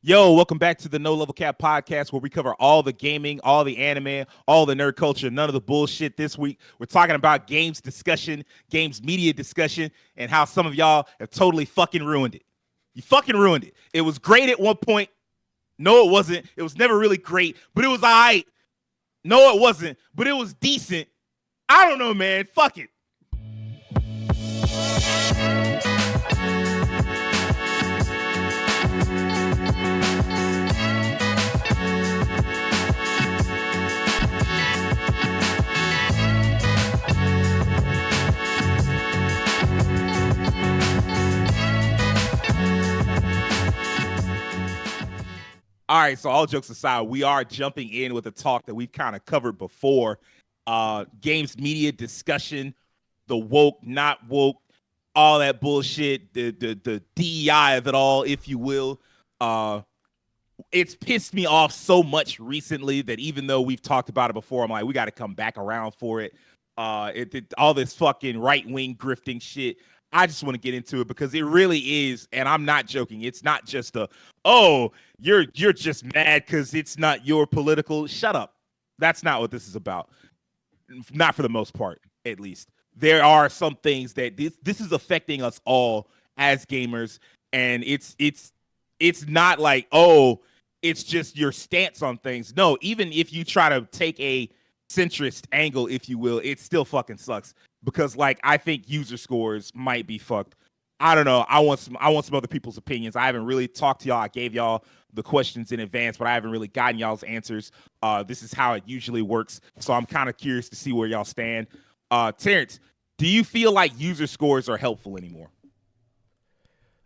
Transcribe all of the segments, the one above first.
Yo, welcome back to the No Level Cap podcast where we cover all the gaming, all the anime, all the nerd culture, none of the bullshit this week. We're talking about games discussion, games media discussion, and how some of y'all have totally fucking ruined it. You fucking ruined it. It was great at one point. No, it wasn't. It was never really great, but it was all right. No, it wasn't, but it was decent. I don't know, man. Fuck it. All right, so all jokes aside, we are jumping in with a talk that we've kind of covered before. Games media discussion, the woke, not woke, all that bullshit, the DEI of it all, if you will. It's pissed me off so much recently that even though we've talked about it before, I'm like, we got to come back around for it. All this fucking right-wing grifting shit. I just want to get into it because it really is, and I'm not joking. It's not just you're just mad because it's not your political. Shut up. That's not what this is about. Not for the most part, at least. There are some things that this is affecting us all as gamers, and it's not like, it's just your stance on things. No, even if you try to take a centrist angle, if you will, it still fucking sucks. Because I think user scores might be fucked. I don't know. I want some other people's opinions. I haven't really talked to y'all. I gave y'all the questions in advance, but I haven't really gotten y'all's answers. This is how it usually works. So I'm kind of curious to see where y'all stand. Terrence, do you feel like user scores are helpful anymore?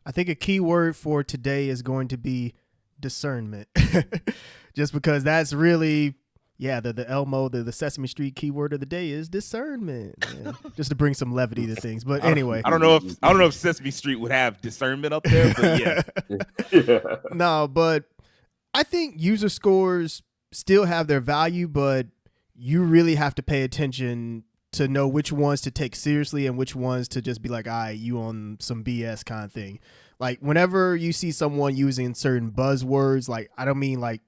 I think a key word for today is going to be discernment. Just because that's really the Elmo, the Sesame Street keyword of the day is discernment. Yeah. Just to bring some levity to things. But anyway, I don't know if Sesame Street would have discernment up there, but yeah. No, but I think user scores still have their value, but you really have to pay attention to know which ones to take seriously and which ones to just be like, you on some BS kind of thing. Like whenever you see someone using certain buzzwords, like I don't mean like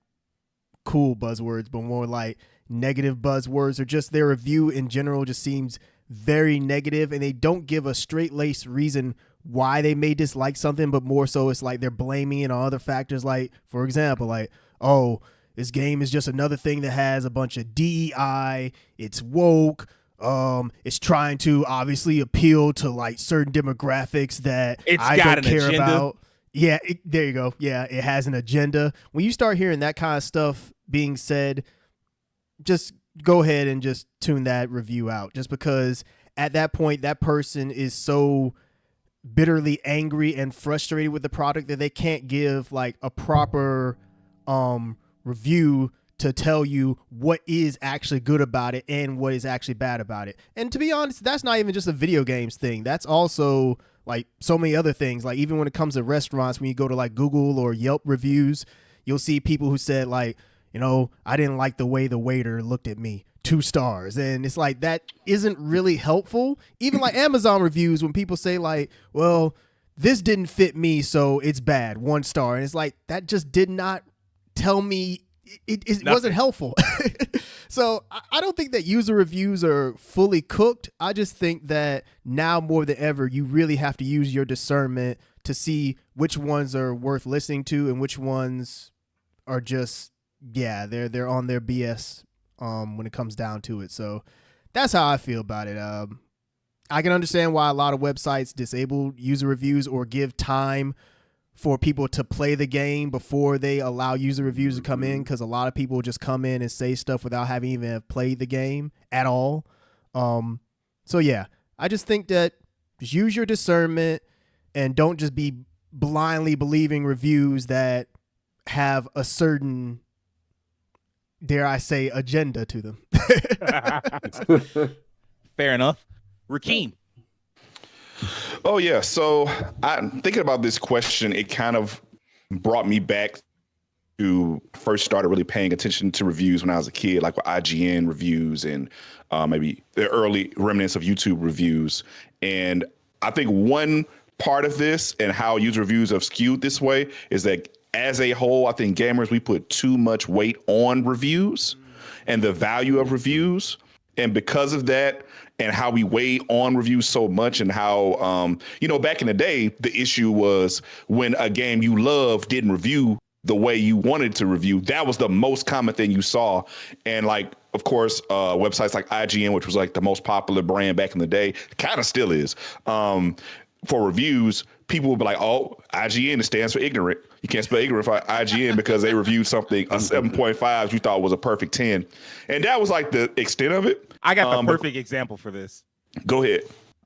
cool buzzwords, but more like negative buzzwords, or just their review in general just seems very negative, and they don't give a straight-laced reason why they may dislike something, but more so it's like they're blaming it on other factors. Like, for example, like, this game is just another thing that has a bunch of DEI, it's woke, it's trying to obviously appeal to like certain demographics that I don't care about. Yeah, there you go. Yeah, it has an agenda. When you start hearing that kind of stuff being said, just go ahead and just tune that review out. Just because at that point, that person is so bitterly angry and frustrated with the product that they can't give like a proper review to tell you what is actually good about it and what is actually bad about it. And to be honest, that's not even just a video games thing. That's also like so many other things. Like even when it comes to restaurants, when you go to like Google or Yelp reviews, you'll see people who said like, I didn't like the way the waiter looked at me, 2 stars. And it's like, that isn't really helpful. Even like Amazon reviews, when people say like, well, this didn't fit me, so it's bad, 1 star. And it's like, that just did not tell me it wasn't helpful. So I don't think that user reviews are fully cooked. I just think that now more than ever, you really have to use your discernment to see which ones are worth listening to and which ones are just, they're on their BS when it comes down to it. So that's how I feel about it. I can understand why a lot of websites disable user reviews or give time for people to play the game before they allow user reviews to come in, because a lot of people just come in and say stuff without having even played the game at all. So yeah, I just think that just use your discernment and don't just be blindly believing reviews that have a certain, dare I say, agenda to them. Fair enough. Rakeem. Oh, yeah. So I'm thinking about this question. It kind of brought me back to first started really paying attention to reviews when I was a kid, like with IGN reviews and maybe the early remnants of YouTube reviews. And I think one part of this and how user reviews have skewed this way is that as a whole, I think gamers, we put too much weight on reviews and the value of reviews. And because of that, and how we weigh on reviews so much, and how, back in the day, the issue was when a game you love didn't review the way you wanted to review. That was the most common thing you saw. And like, of course, websites like IGN, which was like the most popular brand back in the day, kind of still is, for reviews, people would be like, oh, IGN, it stands for ignorant. You can't spell ignorant for IGN because they reviewed something, a 7.5 you thought was a perfect 10. And that was like the extent of it. I got the perfect example for this. Go ahead.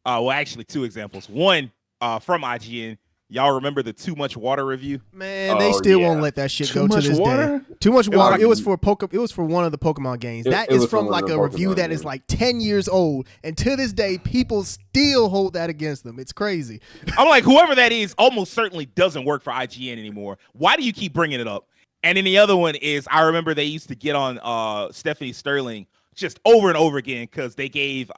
Well, actually, two examples. One from IGN. Y'all remember the Too Much Water review? Man, they still won't let that shit go to this day. Too Much Water. It was for one of the Pokemon games. That is from like a review that is like 10 years old, and to this day, people still hold that against them. It's crazy. I'm like, whoever that is almost certainly doesn't work for IGN anymore. Why do you keep bringing it up? And then the other one is, I remember they used to get on Stephanie Sterling just over and over again because they gave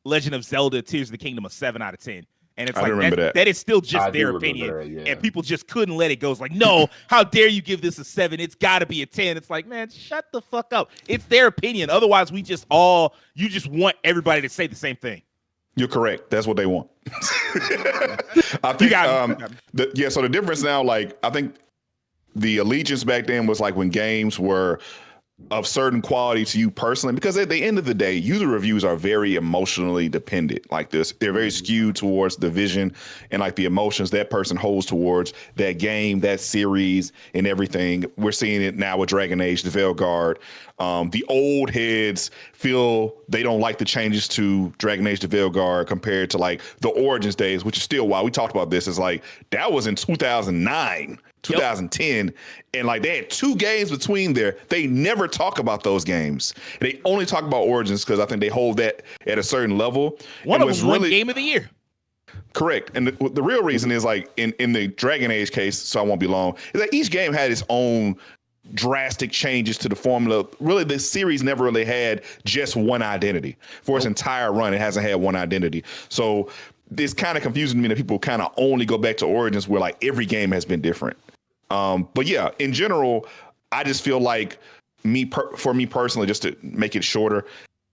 Legend of Zelda Tears of the Kingdom a 7 out of 10. And it's that is still just their opinion. And people just couldn't let it go. It's like, no, how dare you give this a 7? It's got to be a 10. It's like, man, shut the fuck up. It's their opinion. Otherwise, you just want everybody to say the same thing. You're correct. That's what they want. I think, so the difference now, like, I think the allegiance back then was like when games were of certain quality to you personally, because at the end of the day, user reviews are very emotionally dependent like this. They're very skewed towards the vision and like the emotions that person holds towards that game, that series, and everything. We're seeing it now with Dragon Age, the Veilguard. The old heads feel they don't like the changes to Dragon Age, the Veilguard compared to like the Origins days, which is still wild. We talked about this. It's like that was in 2009. 2010, and like they had 2 games between there. They never talk about those games. They only talk about Origins because I think they hold that at a certain level. One of them won Game of the Year. Correct. And the real reason is like in the Dragon Age case, so I won't be long, is that each game had its own drastic changes to the formula. Really, the series never really had just one identity. For its entire run, it hasn't had one identity. So it's kind of confusing to me that people kind of only go back to Origins where like every game has been different. But yeah, in general, I just feel like for me personally, just to make it shorter,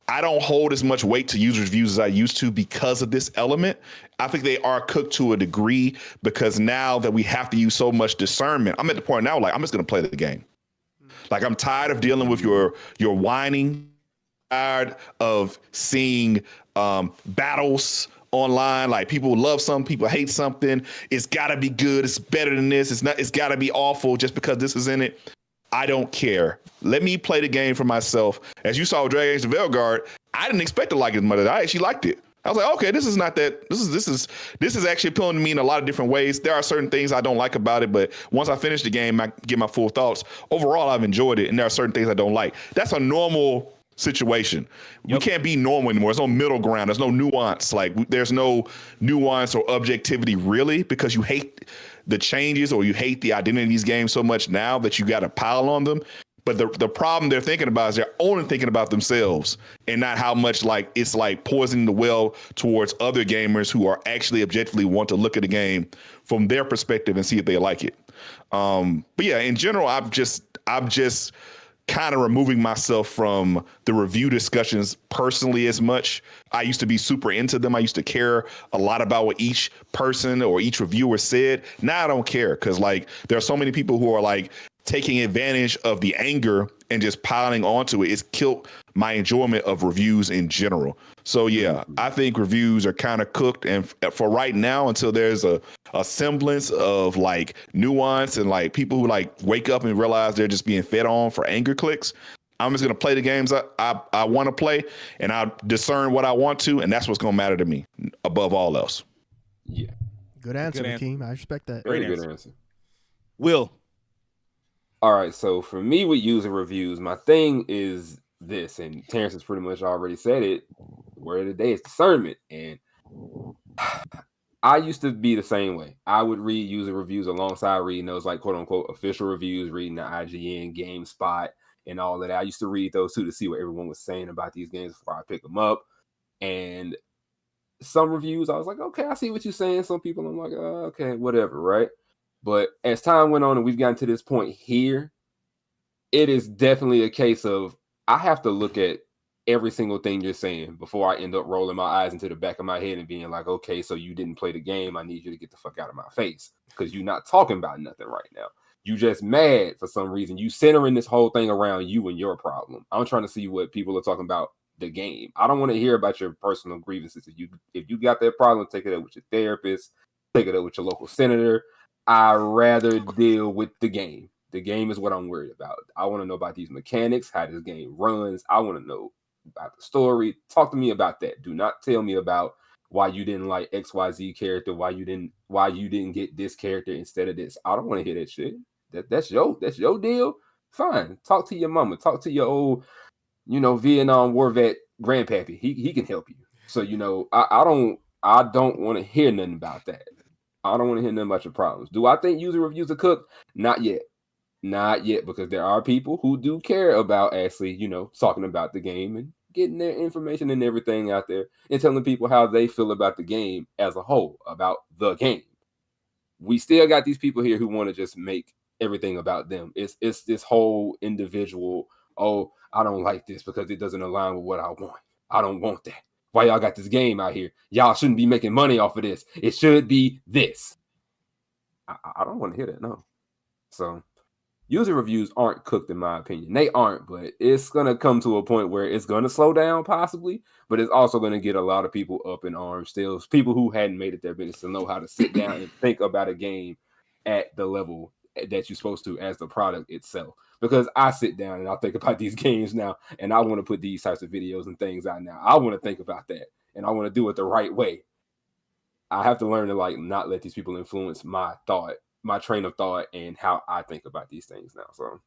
I don't hold as much weight to user reviews as I used to because of this element. I think they are cooked to a degree because now that we have to use so much discernment, I'm at the point now, like, I'm just going to play the game. Like, I'm tired of dealing with your whining, tired of seeing battles online, like people love something, people hate something. It's gotta be good. It's better than this. It's gotta be awful just because this is in it. I don't care. Let me play the game for myself. As you saw with Dragon Age the Veilguard, I didn't expect to like it as much. I actually liked it. I was like, okay, this is not that. This is actually appealing to me in a lot of different ways. There are certain things I don't like about it, but once I finish the game, I get my full thoughts. Overall, I've enjoyed it, and there are certain things I don't like. That's a normal situation. We can't be normal anymore. There's no middle ground. There's no nuance. Like, there's no nuance or objectivity really, because you hate the changes or you hate the identity of these games so much now that you got to pile on them. But the problem they're thinking about is they're only thinking about themselves and not how much like it's like poisoning the well towards other gamers who are actually objectively want to look at the game from their perspective and see if they like it. But yeah, in general, I'm just kind of removing myself from the review discussions personally as much. I used to be super into them. I used to care a lot about what each person or each reviewer said. Now I don't care because like there are so many people who are like taking advantage of the anger and just piling onto it. It's killed my enjoyment of reviews in general. So yeah, I think reviews are kind of cooked, and for right now, until there's a semblance of like nuance and like people who like wake up and realize they're just being fed on for anger clicks, I'm just gonna play the games I want to play, and I'll discern what I want to, and that's what's gonna matter to me above all else. Yeah, good answer, Akeem. I respect that. Very good answer. Will. All right, so for me with user reviews, my thing is this, and Terrence has pretty much already said it. Word of the day is discernment, and I used to be the same way. I would read user reviews alongside reading those like quote unquote official reviews, reading the IGN, GameSpot, and all of that. I used to read those too to see what everyone was saying about these games before I pick them up. And some reviews, I was like, okay, I see what you're saying. Some people, I'm like, okay, whatever, right? But as time went on and we've gotten to this point here, it is definitely a case of I have to look at every single thing you're saying before I end up rolling my eyes into the back of my head and being like, okay, so you didn't play the game. I need you to get the fuck out of my face because you're not talking about nothing right now. You just mad for some reason. You centering this whole thing around you and your problem. I'm trying to see what people are talking about the game. I don't want to hear about your personal grievances. If you got that problem, take it up with your therapist, take it up with your local senator. I'd rather deal with the game. The game is what I'm worried about. I want to know about these mechanics, how this game runs. I want to know about the story. Talk to me about that. Do not tell me about why you didn't like XYZ character, why you didn't get this character instead of this. I don't want to hear that shit. That's your deal. Fine. Talk to your mama. Talk to your old, Vietnam War vet grandpappy. He can help you. So, I don't want to hear nothing about that. I don't want to hear nothing about your problems. Do I think user reviews are cooked? Not yet. Not yet, because there are people who do care about actually, talking about the game and getting their information and everything out there and telling people how they feel about the game as a whole, about the game. We still got these people here who want to just make everything about them. It's this whole individual, oh, I don't like this because it doesn't align with what I want. I don't want that. Why y'all got this game out here? Y'all shouldn't be making money off of this. It should be this. I don't want to hear that, no. So user reviews aren't cooked in my opinion. They aren't, but it's going to come to a point where it's going to slow down possibly, but it's also going to get a lot of people up in arms still. People who hadn't made it their business to know how to sit down and think about a game at the level that you're supposed to as the product itself. Because I sit down and I think about these games now and I want to put these types of videos and things out now. I want to think about that and I want to do it the right way. I have to learn to not let these people influence my train of thought and how I think about these things now. So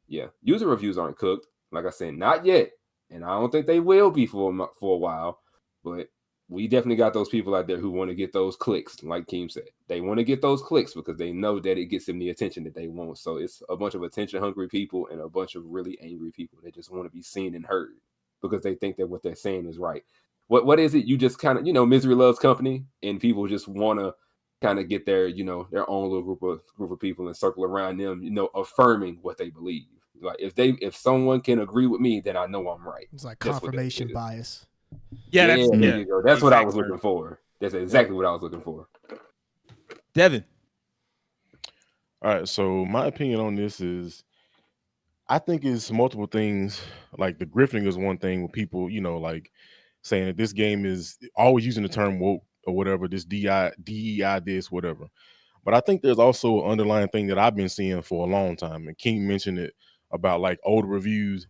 yeah, user reviews aren't cooked. Like I said, not yet. And I don't think they will be for a while, but we definitely got those people out there who want to get those clicks. Like Keem said, they want to get those clicks because they know that it gets them the attention that they want. So it's a bunch of attention hungry people and a bunch of really angry people that just want to be seen and heard because they think that what they're saying is right. What is it? You just kind of, misery loves company, and people just want to kind of get their, their own little group of people and circle around them, affirming what they believe. Like if someone can agree with me, then I know I'm right. It's like confirmation bias. Yeah, there you go. That's exactly what I was looking for. That's exactly what I was looking for. Devin. All right. So my opinion on this is, I think it's multiple things. Like the grifting is one thing with people, like saying that this game is always using the term woke or whatever, this DEI this, whatever. But I think there's also an underlying thing that I've been seeing for a long time. And King mentioned it about like old reviews.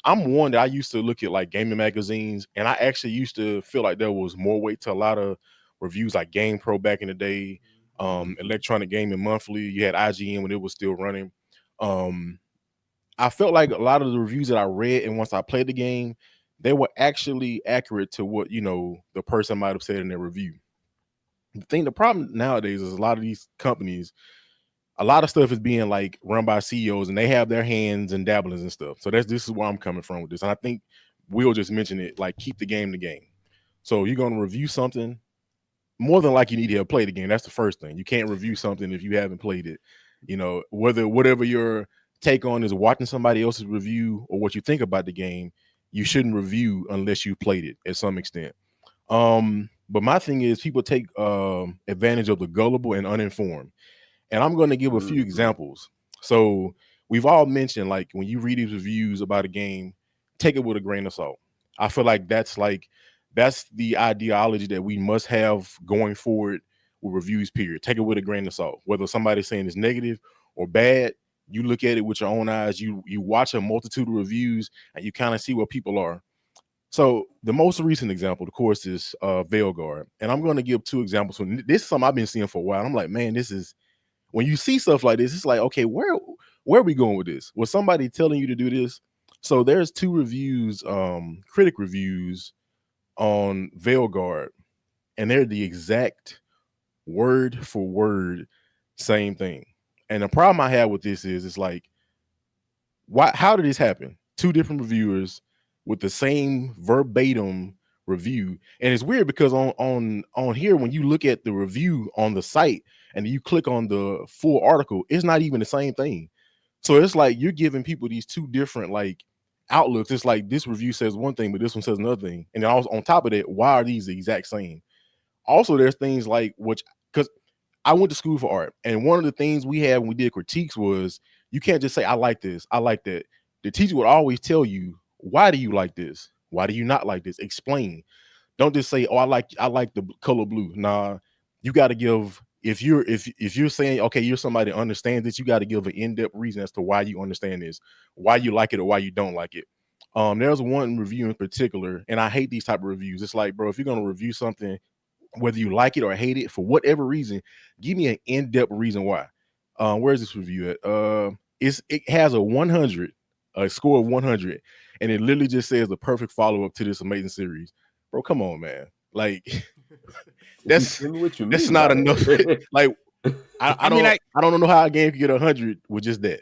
I'm one that I used to look at like gaming magazines, and I actually used to feel like there was more weight to a lot of reviews like Game Pro back in the day, Electronic Gaming Monthly. You had IGN when it was still running. I felt like a lot of the reviews that I read, and once I played the game, they were actually accurate to what, the person might have said in their review. The problem nowadays is a lot of these companies, a lot of stuff is being like run by CEOs and they have their hands and dabblings and stuff. So this is where I'm coming from with this. And I think Will just mentioned it, like keep the game the game. So you're going to review something, more than like you need to play the game. That's the first thing. You can't review something if you haven't played it. Whatever your take on is watching somebody else's review or what you think about the game, you shouldn't review unless you played it at some extent. But my thing is people take advantage of the gullible and uninformed. And I'm going to give a few examples. So we've all mentioned, like, when you read these reviews about a game, take it with a grain of salt. I feel like that's the ideology that we must have going forward with reviews, period. Take it with a grain of salt. Whether somebody's saying it's negative or bad, you look at it with your own eyes. You watch a multitude of reviews and you kind of see where people are. So the most recent example, of course, is Veilguard. And I'm going to give two examples. This is something I've been seeing for a while. I'm like, man, this is, when you see stuff like this, it's like, okay, where are we going with this? Was somebody telling you to do this? So there's two reviews, critic reviews on Veilguard, and they're the exact word for word same thing. And the problem I have with this is, it's like, how did this happen? Two different reviewers with the same verbatim review. And it's weird because on here, when you look at the review on the site and you click on the full article, it's not even the same thing. So it's like you're giving people these two different like outlooks. It's like this review says one thing, but this one says another thing. And then also on top of that, why are these the exact same? Also, there's things like because I went to school for art, and one of the things we had when we did critiques was you can't just say I like this, I like that. The teacher would always tell you, why do you like this? Why do you not like this? Explain. Don't just say, oh, I like the color blue. Nah, you got to give. If you're saying, okay, you're somebody that understands this, you got to give an in-depth reason as to why you understand this, why you like it or why you don't like it. There's one review in particular, and I hate these type of reviews. It's like, bro, if you're gonna review something, whether you like it or hate it for whatever reason, give me an in-depth reason why. Where's this review at? It has a 100, a score of 100, and it literally just says the perfect follow-up to this amazing series. Bro, come on, man. Like that's not enough. Like I don't know how a game can get 100 with just that.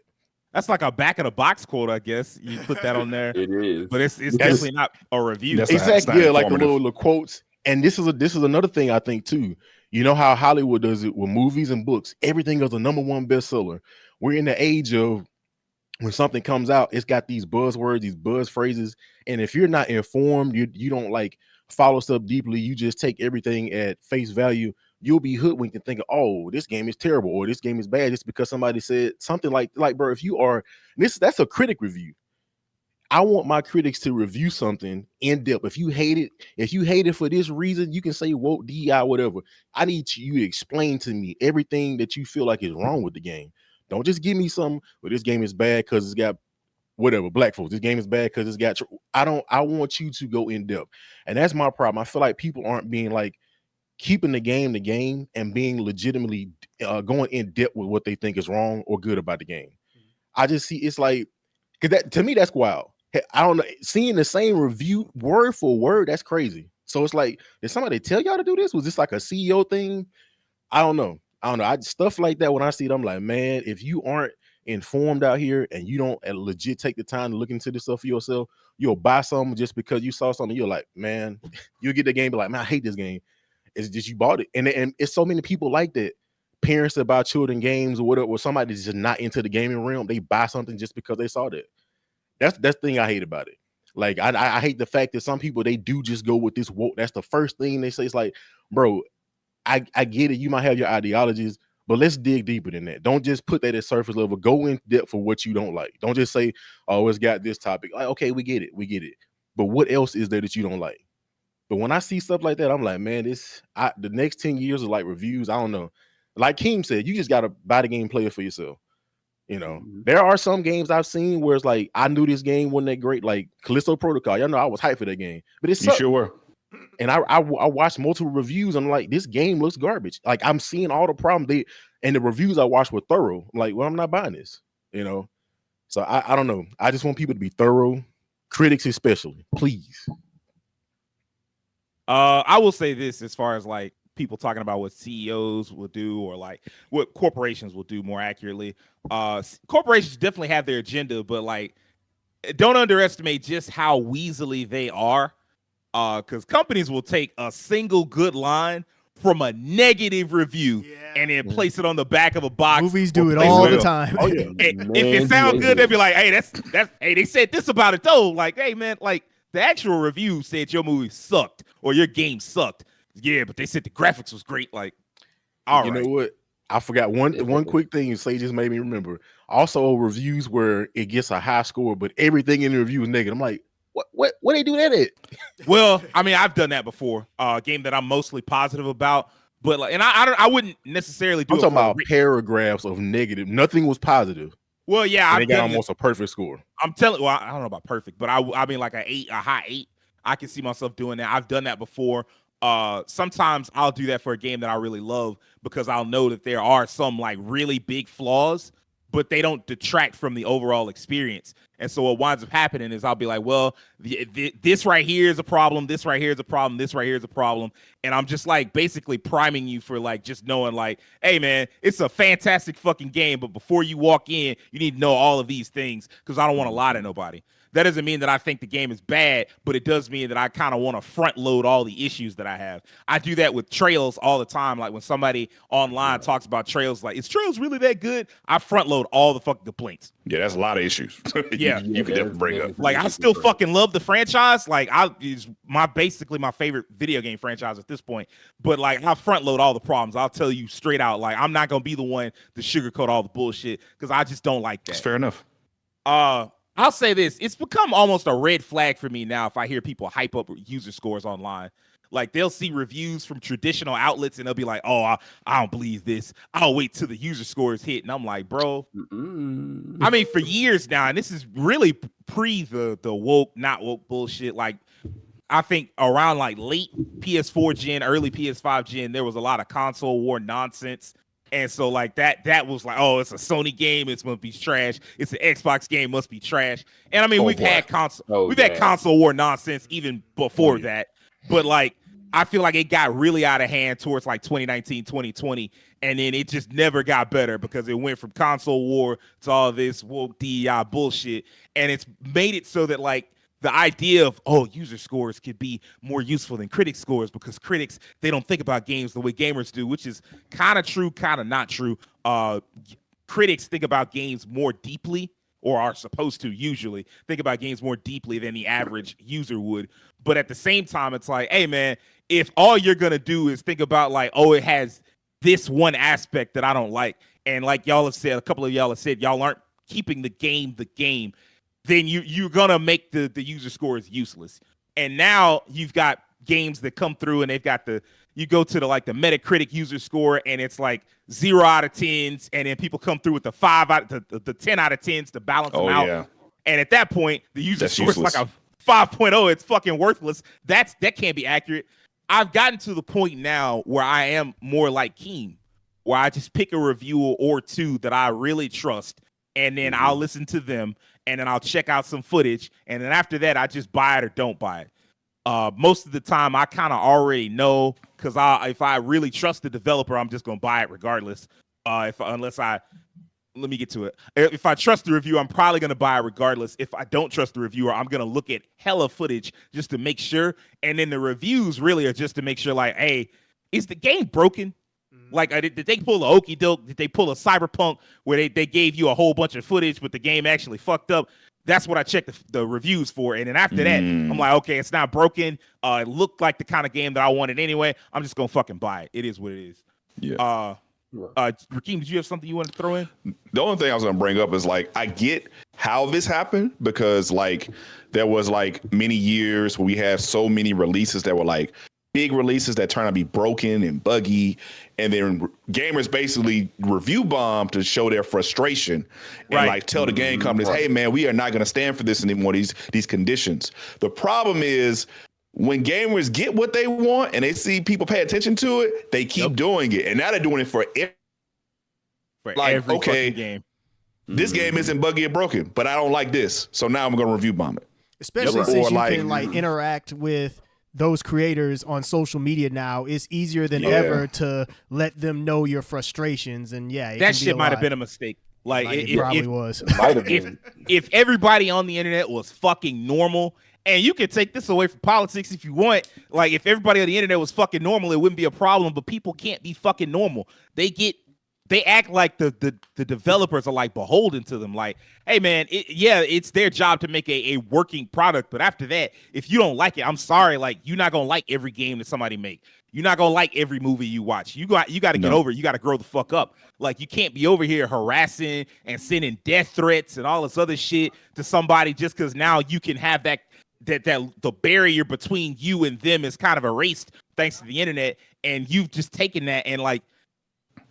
That's like a back of the box quote, I guess. You put that on there. It is, but it's definitely not a review. Exactly, yeah, like the little quotes. And this is another thing I think too. You know how Hollywood does it with movies and books. Everything is a #1 bestseller. We're in the age of when something comes out, it's got these buzzwords, these buzz phrases, and if you're not informed, you don't like follow stuff deeply. You just take everything at face value. You'll be hoodwinked and think, oh, this game is terrible or this game is bad just because somebody said something like, bro, if you are that's a critic review. I want my critics to review something in depth. If you hate it for this reason, you can say woke, DI, whatever. I need you to explain to me everything that you feel like is wrong with the game. Don't just give me some, well, this game is bad because it's got whatever, black folks. This game is bad because it's got, I want you to go in depth. And that's my problem. I feel like people aren't being like, keeping the game and being legitimately going in depth with what they think is wrong or good about the game. I just see it's like, because that to me that's wild. I don't know, seeing the same review word for word, that's crazy. So it's like, did somebody tell y'all to do this? Was this like a CEO thing? I don't know. Stuff like that, when I see it, I'm like, man, if you aren't informed out here and you don't legit take the time to look into this stuff for yourself, you'll buy something just because you saw something. You're like, man, you'll get the game, be like, man, I hate this game. It's just you bought it. And it's so many people like that. Parents that buy children games or whatever, or somebody that's just not into the gaming realm, they buy something just because they saw that. That's the thing I hate about it. Like I hate the fact that some people, they do just go with this woke. That's the first thing they say. It's like, bro, I get it. You might have your ideologies, but let's dig deeper than that. Don't just put that at surface level. Go in depth for what you don't like. Don't just say, oh, it's got this topic. Like, okay, we get it. But what else is there that you don't like? But when I see stuff like that, I'm like, man, the next 10 years of like reviews, I don't know. Like Keem said, you just got to buy the game, play it for yourself. You know, there are some games I've seen where it's like, I knew this game wasn't that great, like Callisto Protocol. Y'all know I was hyped for that game, but it's you sure were. And I watched multiple reviews. And I'm like, this game looks garbage. Like I'm seeing all the problems. And the reviews I watched were thorough. I'm like, well, I'm not buying this. You know, so I don't know. I just want people to be thorough, critics especially, please. I will say this as far as like people talking about what CEOs will do or like what corporations will do more accurately. Corporations definitely have their agenda, but like don't underestimate just how weaselly they are. Because companies will take a single good line from a negative review and then place it on the back of a box. Movies do it all the time. Oh yeah. If it sounds good, they'll be like, hey, that's hey, they said this about it though. Like, hey man, like the actual review said your movie sucked or your game sucked. Yeah, but they said the graphics was great. Like, all right. You know what? I forgot one quick thing Say just made me remember. Also, reviews where it gets a high score, but everything in the review is negative. I'm like, what they do that at? Well, I mean, I've done that before. A game that I'm mostly positive about, but like, and I wouldn't necessarily do. I'm talking about paragraphs of negative. Nothing was positive. Well, yeah, they got almost a perfect score. I'm telling. Well, I don't know about perfect, but I mean like a high 8. I can see myself doing that. I've done that before. Sometimes I'll do that for a game that I really love because I'll know that there are some like really big flaws, but they don't detract from the overall experience. And so what winds up happening is I'll be like, well, this right here is a problem. This right here is a problem. This right here is a problem. And I'm just like basically priming you for like just knowing like, hey, man, it's a fantastic fucking game. But before you walk in, you need to know all of these things because I don't want to lie to nobody. That doesn't mean that I think the game is bad, but it does mean that I kind of want to front load all the issues that I have. I do that with Trails all the time. Like when somebody online talks about Trails, like, is Trails really that good? I front load all the fucking complaints. Yeah, that's a lot of issues. Yeah, you could definitely bring up. Like I still fucking love the franchise. Like it's basically my favorite video game franchise at this point. But like I front load all the problems. I'll tell you straight out. Like I'm not gonna be the one to sugarcoat all the bullshit because I just don't like that. That's fair enough. I'll say this. It's become almost a red flag for me now if I hear people hype up user scores online. Like they'll see reviews from traditional outlets and they'll be like, oh, I don't believe this. I'll wait till the user scores hit. And I'm like, bro, I mean, for years now, and this is really pre the woke, not woke bullshit. Like I think around like late PS4 gen, early PS5 gen, there was a lot of console war nonsense. And so like that was like, oh, it's a Sony game, it's must be trash. It's an Xbox game, must be trash. And I mean, we've had console war nonsense even before that. But like I feel like it got really out of hand towards like 2019, 2020, and then it just never got better because it went from console war to all this woke DEI bullshit. And it's made it so that like the idea of, oh, user scores could be more useful than critic scores because critics, they don't think about games the way gamers do, which is kind of true, kind of not true. Critics think about games more deeply, or are supposed to usually think about games more deeply than the average user would. But at the same time, it's like, hey, man, if all you're going to do is think about like, oh, it has this one aspect that I don't like, and like y'all have said, a couple of y'all have said, y'all aren't keeping the game, then you're gonna make the user scores useless. And now you've got games that come through and they've got you go to the Metacritic user score and it's like 0 out of 10s, and then people come through with the 10 out of 10s to balance them out. Yeah. And at that point, the user score is like a 5.0. It's fucking worthless. That can't be accurate. I've gotten to the point now where I am more like Keem, where I just pick a reviewer or two that I really trust, and then I'll listen to them. And then I'll check out some footage. And then after that, I just buy it or don't buy it. Most of the time, I kind of already know because if I really trust the developer, I'm just going to buy it regardless. Let me get to it. If I trust the reviewer, I'm probably going to buy it regardless. If I don't trust the reviewer, I'm going to look at hella footage just to make sure. And then the reviews really are just to make sure, like, hey, is the game broken? Like, did they pull a okie doke? Did they pull a Cyberpunk where they gave you a whole bunch of footage, but the game actually fucked up? That's what I check the reviews for. And then after that, I'm like, okay, it's not broken. It looked like the kind of game that I wanted anyway. I'm just going to fucking buy it. It is what it is. Yeah. Rakeem, did you have something you wanted to throw in? The only thing I was going to bring up is like, I get how this happened because like there was like many years where we had so many releases that were like big releases that turn out to be broken and buggy, and then gamers basically review bomb to show their frustration and like tell the game companies, hey man, we are not going to stand for this anymore, these conditions. The problem is when gamers get what they want and they see people pay attention to it, they keep doing it, and now they're doing it for every fucking game. This game isn't buggy or broken, but I don't like this, so now I'm going to review bomb it. Especially since you can like interact with those creators on social media now. It's easier than ever to let them know your frustrations. And that shit might have been a mistake. Like it probably was. If everybody on the internet was fucking normal, and you can take this away from politics if you want, like if everybody on the internet was fucking normal, it wouldn't be a problem. But people can't be fucking normal. They act like the developers are like beholden to them. Like, hey man, it's their job to make a working product. But after that, if you don't like it, I'm sorry. Like, you're not gonna like every game that somebody make. You're not gonna like every movie you watch. You got to get over it. You got to grow the fuck up. Like, you can't be over here harassing and sending death threats and all this other shit to somebody just because now you can have that the barrier between you and them is kind of erased thanks to the internet, and you've just taken that and like.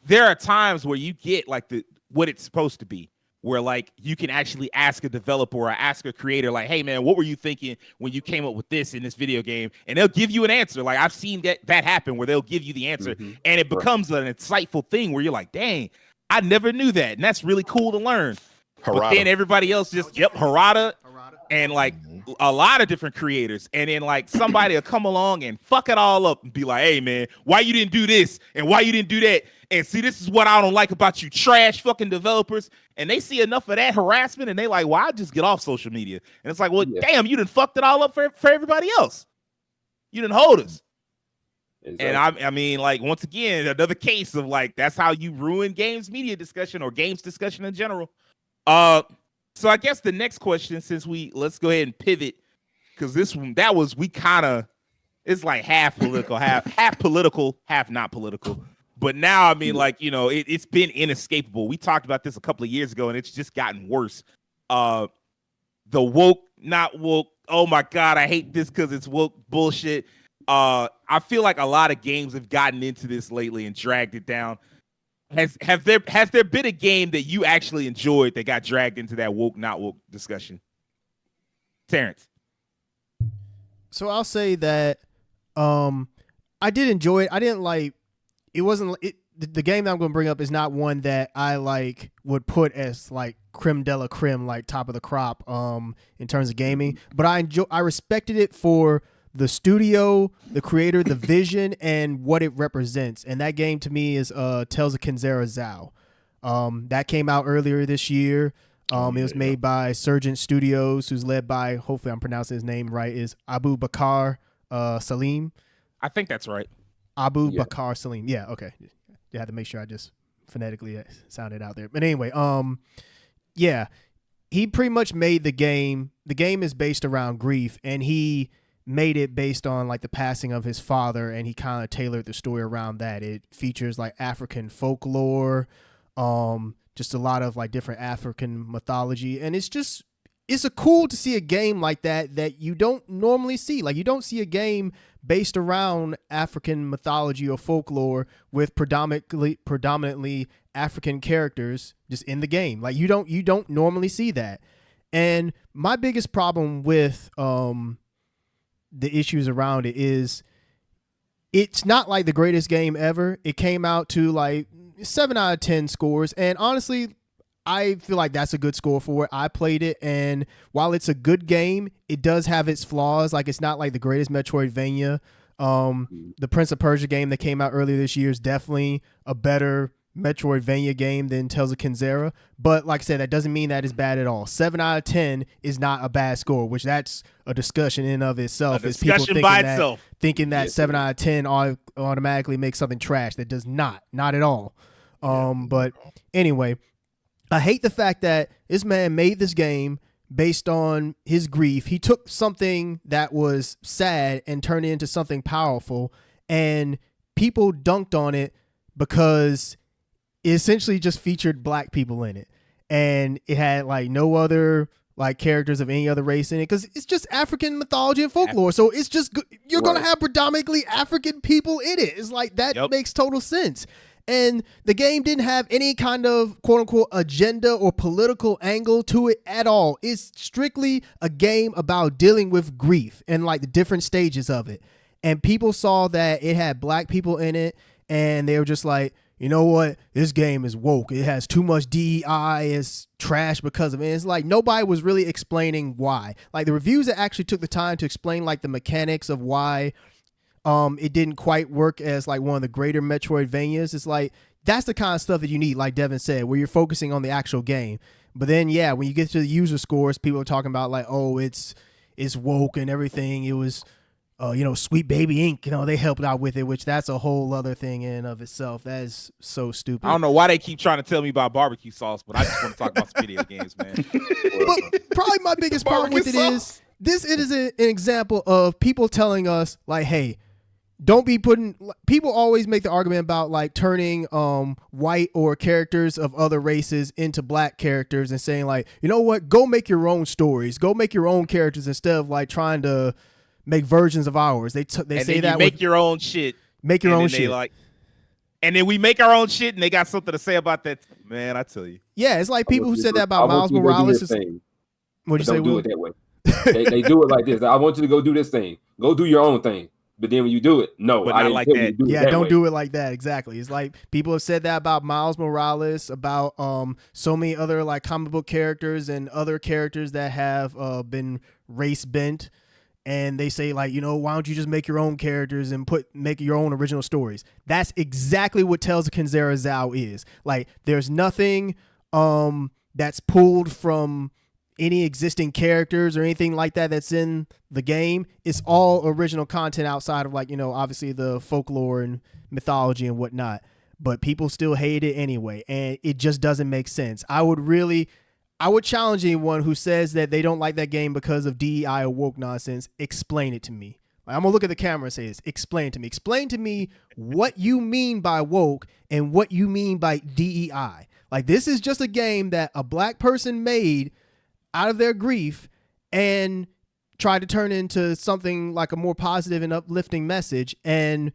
There are times where you get like what it's supposed to be, where like you can actually ask a developer or ask a creator, like, hey man, what were you thinking when you came up with this in this video game? And they'll give you an answer. Like I've seen that happen where they'll give you the answer and it becomes an insightful thing where you're like, dang, I never knew that. And that's really cool to learn. But then everybody else just Harada and like a lot of different creators, and then like somebody will come along and fuck it all up and be like, hey man, why you didn't do this and why you didn't do that, and see, this is what I don't like about you trash fucking developers. And they see enough of that harassment and they like, well, I'll just get off social media. And it's like, well, damn, you done fucked it all up for everybody else. You done hold us. Exactly. And I mean, like, once again, another case of like, that's how you ruin games media discussion or games discussion in general. So I guess the next question, since let's go ahead and pivot, because it's like half political, half political, half not political. But now, I mean, like, you know, it's been inescapable. We talked about this a couple of years ago, and it's just gotten worse. The woke, not woke. Oh my God, I hate this because it's woke bullshit. I feel like a lot of games have gotten into this lately and dragged it down. Has there been a game that you actually enjoyed that got dragged into that woke, not woke discussion? Terrence. So I'll say that I did enjoy it. I didn't like it. Wasn't it? The game that I'm going to bring up is not one that I like would put as like creme de la creme, like top of the crop in terms of gaming. But I respected it for the studio, the creator, the vision, and what it represents. And that game to me is Tales of Kenzera Zao. That came out earlier this year. It was made by Surgeon Studios, who's led by, hopefully I'm pronouncing his name right, is Abu Bakar Salim. I think that's right. Bakar Salim. Yeah, okay. You had to make sure I just phonetically sounded out there. But anyway, yeah, he pretty much made the game. The game is based around grief, and he made it based on like the passing of his father, and he kind of tailored the story around that. It features like African folklore, just a lot of like different African mythology, and it's a cool to see a game like that you don't normally see. Like, you don't see a game based around African mythology or folklore with predominantly African characters just in the game. Like, you don't normally see that. And my biggest problem with the issues around it is it's not like the greatest game ever. It came out to like 7 out of 10 scores, and honestly, I feel like that's a good score for it. I played it, and while it's a good game, it does have its flaws. Like, it's not like the greatest Metroidvania. The Prince of Persia game that came out earlier this year is definitely a better Metroidvania game than Tales of Kenzera. But like I said, that doesn't mean that it's bad at all. 7 out of 10 is not a bad score, which that's a discussion in of itself. A discussion by itself. Thinking that 7 out of 10 automatically makes something trash. That does not at all. But anyway, I hate the fact that this man made this game based on his grief. He took something that was sad and turned it into something powerful, and people dunked on it because it essentially just featured black people in it, and it had like no other like characters of any other race in it, because it's just African mythology and folklore. So it's just you're gonna have predominantly African people in it. It's like that makes total sense. And the game didn't have any kind of quote unquote agenda or political angle to it at all. It's strictly a game about dealing with grief and like the different stages of it. And people saw that it had black people in it, and they were just like, you know what? This game is woke. It has too much DEI. It's trash because of it. It's like nobody was really explaining why. Like, the reviews that actually took the time to explain like the mechanics of why it didn't quite work as like one of the greater Metroidvanias. It's like, that's the kind of stuff that you need, like Devin said, where you're focusing on the actual game. But then, yeah, when you get to the user scores, people are talking about like, oh, it's woke and everything. It was, Sweet Baby Inc., they helped out with it, which that's a whole other thing in and of itself. That is so stupid. I don't know why they keep trying to tell me about barbecue sauce, but I just want to talk about some video games, man. But probably my biggest problem with it is, this is an example of people telling us like, hey, don't be putting. People always make the argument about like turning white or characters of other races into black characters and saying like, you know what, go make your own stories, go make your own characters instead of like trying to make versions of ours. They say that make your own shit, make your own shit. And then we make our own shit, and they got something to say about that. Man, I tell you. Yeah, it's like people who said that about Miles Morales. What'd you say? Don't do it that way. They do it like this. I want you to go do this thing. Go do your own thing. But then when you do it, no, But I not didn't like tell you that. to do it Yeah, that don't way. do it like that. Exactly. It's like people have said that about Miles Morales, about so many other like comic book characters and other characters that have been race bent, and they say like, why don't you just make your own characters and make your own original stories? That's exactly what Tales of Kenzera Zao is. Like, there's nothing that's pulled from any existing characters or anything like that that's in the game. It's all original content outside of like, obviously the folklore and mythology and whatnot, but people still hate it anyway, and it just doesn't make sense. I would challenge anyone who says that they don't like that game because of DEI or woke nonsense. Explain it to me. Like, I'm gonna look at the camera and say this. Explain it to me. Explain to me what you mean by woke and what you mean by DEI. Like, this is just a game that a black person made out of their grief and tried to turn into something like a more positive and uplifting message. And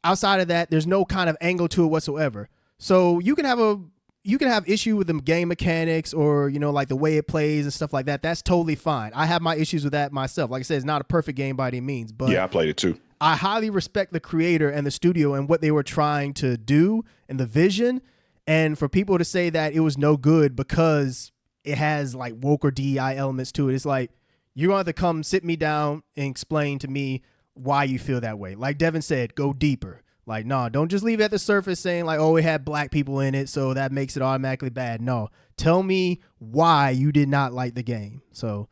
outside of that, there's no kind of angle to it whatsoever. So you can have issue with the game mechanics or, like the way it plays and stuff like that. That's totally fine. I have my issues with that myself. Like I said, it's not a perfect game by any means, but Yeah, I played it too. I highly respect the creator and the studio and what they were trying to do and the vision. And for people to say that it was no good because it has like woke or DEI elements to it, it's like, you're going to have to come sit me down and explain to me why you feel that way. Like Devin said, go deeper. Like, no, don't just leave it at the surface saying like, oh, it had black people in it, so that makes it automatically bad. No, tell me why you did not like the game. So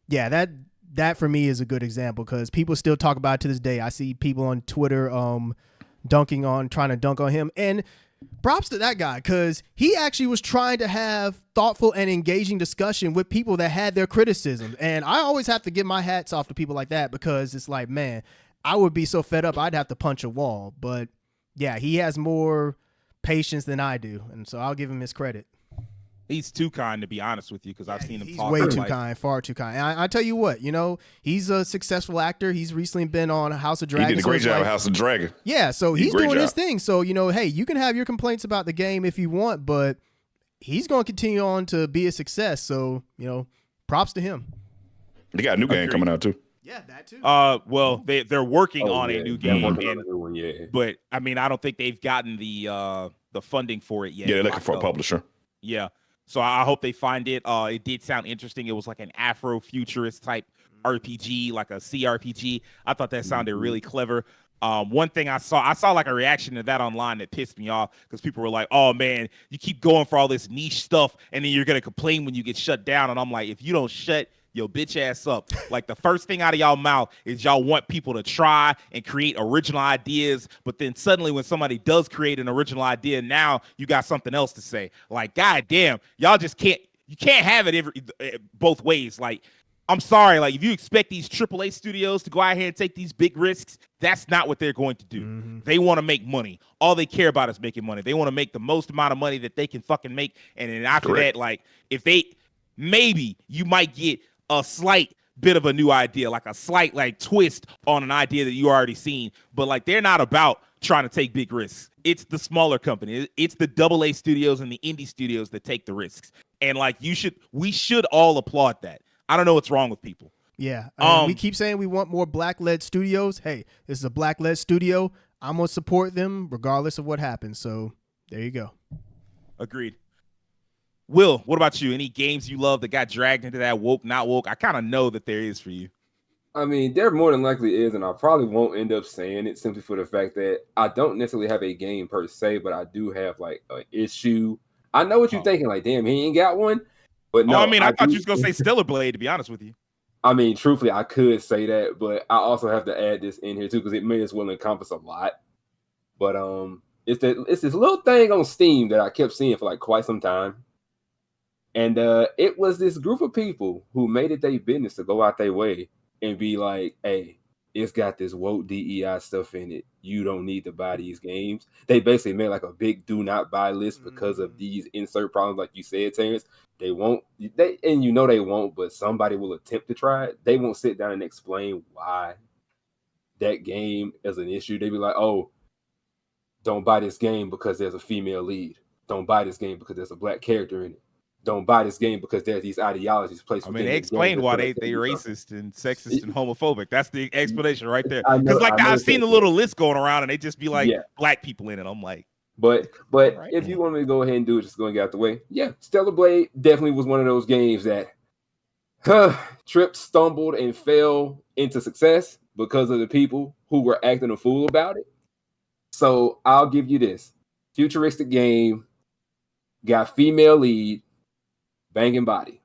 yeah, that for me is a good example because people still talk about it to this day. I see people on Twitter trying to dunk on him, and props to that guy because he actually was trying to have thoughtful and engaging discussion with people that had their criticism. And I always have to give my hats off to people like that because it's like, man, I would be so fed up I'd have to punch a wall. But yeah, he has more patience than I do, and so I'll give him his credit. He's too kind, to be honest with you, because I've seen him He's talk. way too kind, far too kind. And I tell you what, he's a successful actor. He's recently been on House of Dragon. He did a great job at House of Dragon. Yeah, so he's Great doing his job. thing. So, hey, you can have your complaints about the game if you want, but he's going to continue on to be a success. So, props to him. They got a new game Agreed. coming out too. Yeah, that too. Well, they're working on a new they're game, working on a new one, yeah. but I mean, I don't think they've gotten the funding for it yet. Yeah, they're looking for a publisher. Yeah, so I hope they find it. It did sound interesting. It was like an Afro-futurist type RPG, like a CRPG. I thought that sounded really clever. One thing I saw like a reaction to that online that pissed me off because people were like, "Oh man, you keep going for all this niche stuff, and then you're gonna complain when you get shut down." And I'm like, if you don't shut your bitch ass up, like the first thing out of y'all mouth is y'all want people to try and create original ideas, but then suddenly when somebody does create an original idea, now you got something else to say. Like, goddamn, y'all just can't have it both ways. Like, I'm sorry, like if you expect these AAA studios to go out here and take these big risks, that's not what they're going to do. Mm-hmm. They want to make money. All they care about is making money. They want to make the most amount of money that they can fucking make. And then after that, like maybe you might get a slight bit of a new idea, like a slight like twist on an idea that you already seen. But like they're not about trying to take big risks. It's the smaller company. It's the AA studios and the indie studios that take the risks. And like we should all applaud that. I don't know what's wrong with people. Yeah. We keep saying we want more black-led studios. Hey, this is a black-led studio. I'm going to support them regardless of what happens. So there you go. Agreed. Will, what about you? Any games you love that got dragged into that woke, not woke? I kind of know that there is for you. I mean, there more than likely is, and I probably won't end up saying it simply for the fact that I don't necessarily have a game per se, but I do have like an issue. I know what you're thinking, like, damn, he ain't got one. But no, I mean, I thought you was gonna say Stellar Blade, to be honest with you. I mean, truthfully, I could say that, but I also have to add this in here too because it may as well encompass a lot. But it's this little thing on Steam that I kept seeing for like quite some time. And it was this group of people who made it their business to go out their way and be like, hey, it's got this woke DEI stuff in it. You don't need to buy these games. They basically made like a big do not buy list because of these insert problems, like you said, Terrence. They won't, they won't, but somebody will attempt to try it. They won't sit down and explain why that game is an issue. They be like, oh, don't buy this game because there's a female lead. Don't buy this game because there's a black character in it. don't buy this game because there's these ideologies placed. I mean, they explained why they racist and sexist and homophobic. That's the explanation right there. Because I've seen the little list going around, and they just be like black people in it. I'm like, but if you want me to go ahead and do it, just go and get out the way. Yeah, Stellar Blade definitely was one of those games that tripped, stumbled, and fell into success because of the people who were acting a fool about it. So I'll give you this: futuristic game, got female lead, banging body.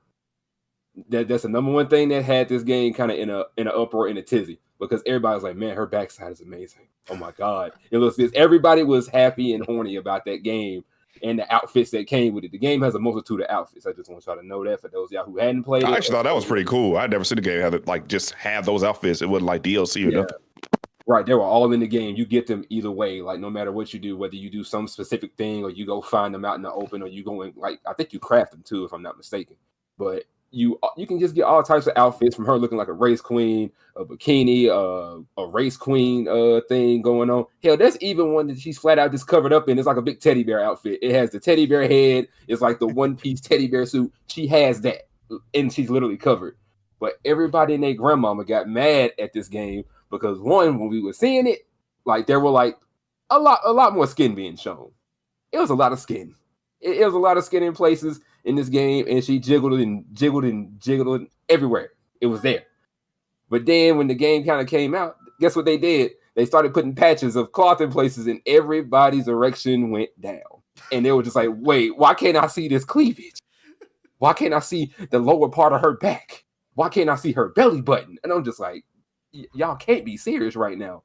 That's the number one thing that had this game kind of in an uproar, in a tizzy, because everybody's like, man, her backside is amazing. Oh my god, it looks this. Everybody was happy and horny about that game and the outfits that came with it. The game has a multitude of outfits. I just want y'all to know that for those of y'all who hadn't played it. I actually thought that was pretty cool. I'd never seen a game have like just have those outfits. It wasn't like DLC or nothing. Right, they were all in the game. You get them either way, like no matter what you do, whether you do some specific thing or you go find them out in the open, or you go in, like I think you craft them too, if I'm not mistaken. But you can just get all types of outfits, from her looking like a race queen, a bikini, a race queen thing going on. Hell, there's even one that she's flat out just covered up in. It's like a big teddy bear outfit. It has the teddy bear head. It's like the one-piece teddy bear suit. She has that, and she's literally covered. But everybody and their grandmama got mad at this game because, one, when we were seeing it, like there were like a lot more skin being shown. It was a lot of skin. It was a lot of skin in places in this game, and she jiggled everywhere. It was there. But then when the game kind of came out, guess what they did? They started putting patches of cloth in places, and everybody's erection went down. And they were just like, wait, why can't I see this cleavage? Why can't I see the lower part of her back? Why can't I see her belly button? And I'm just like, y'all can't be serious right now.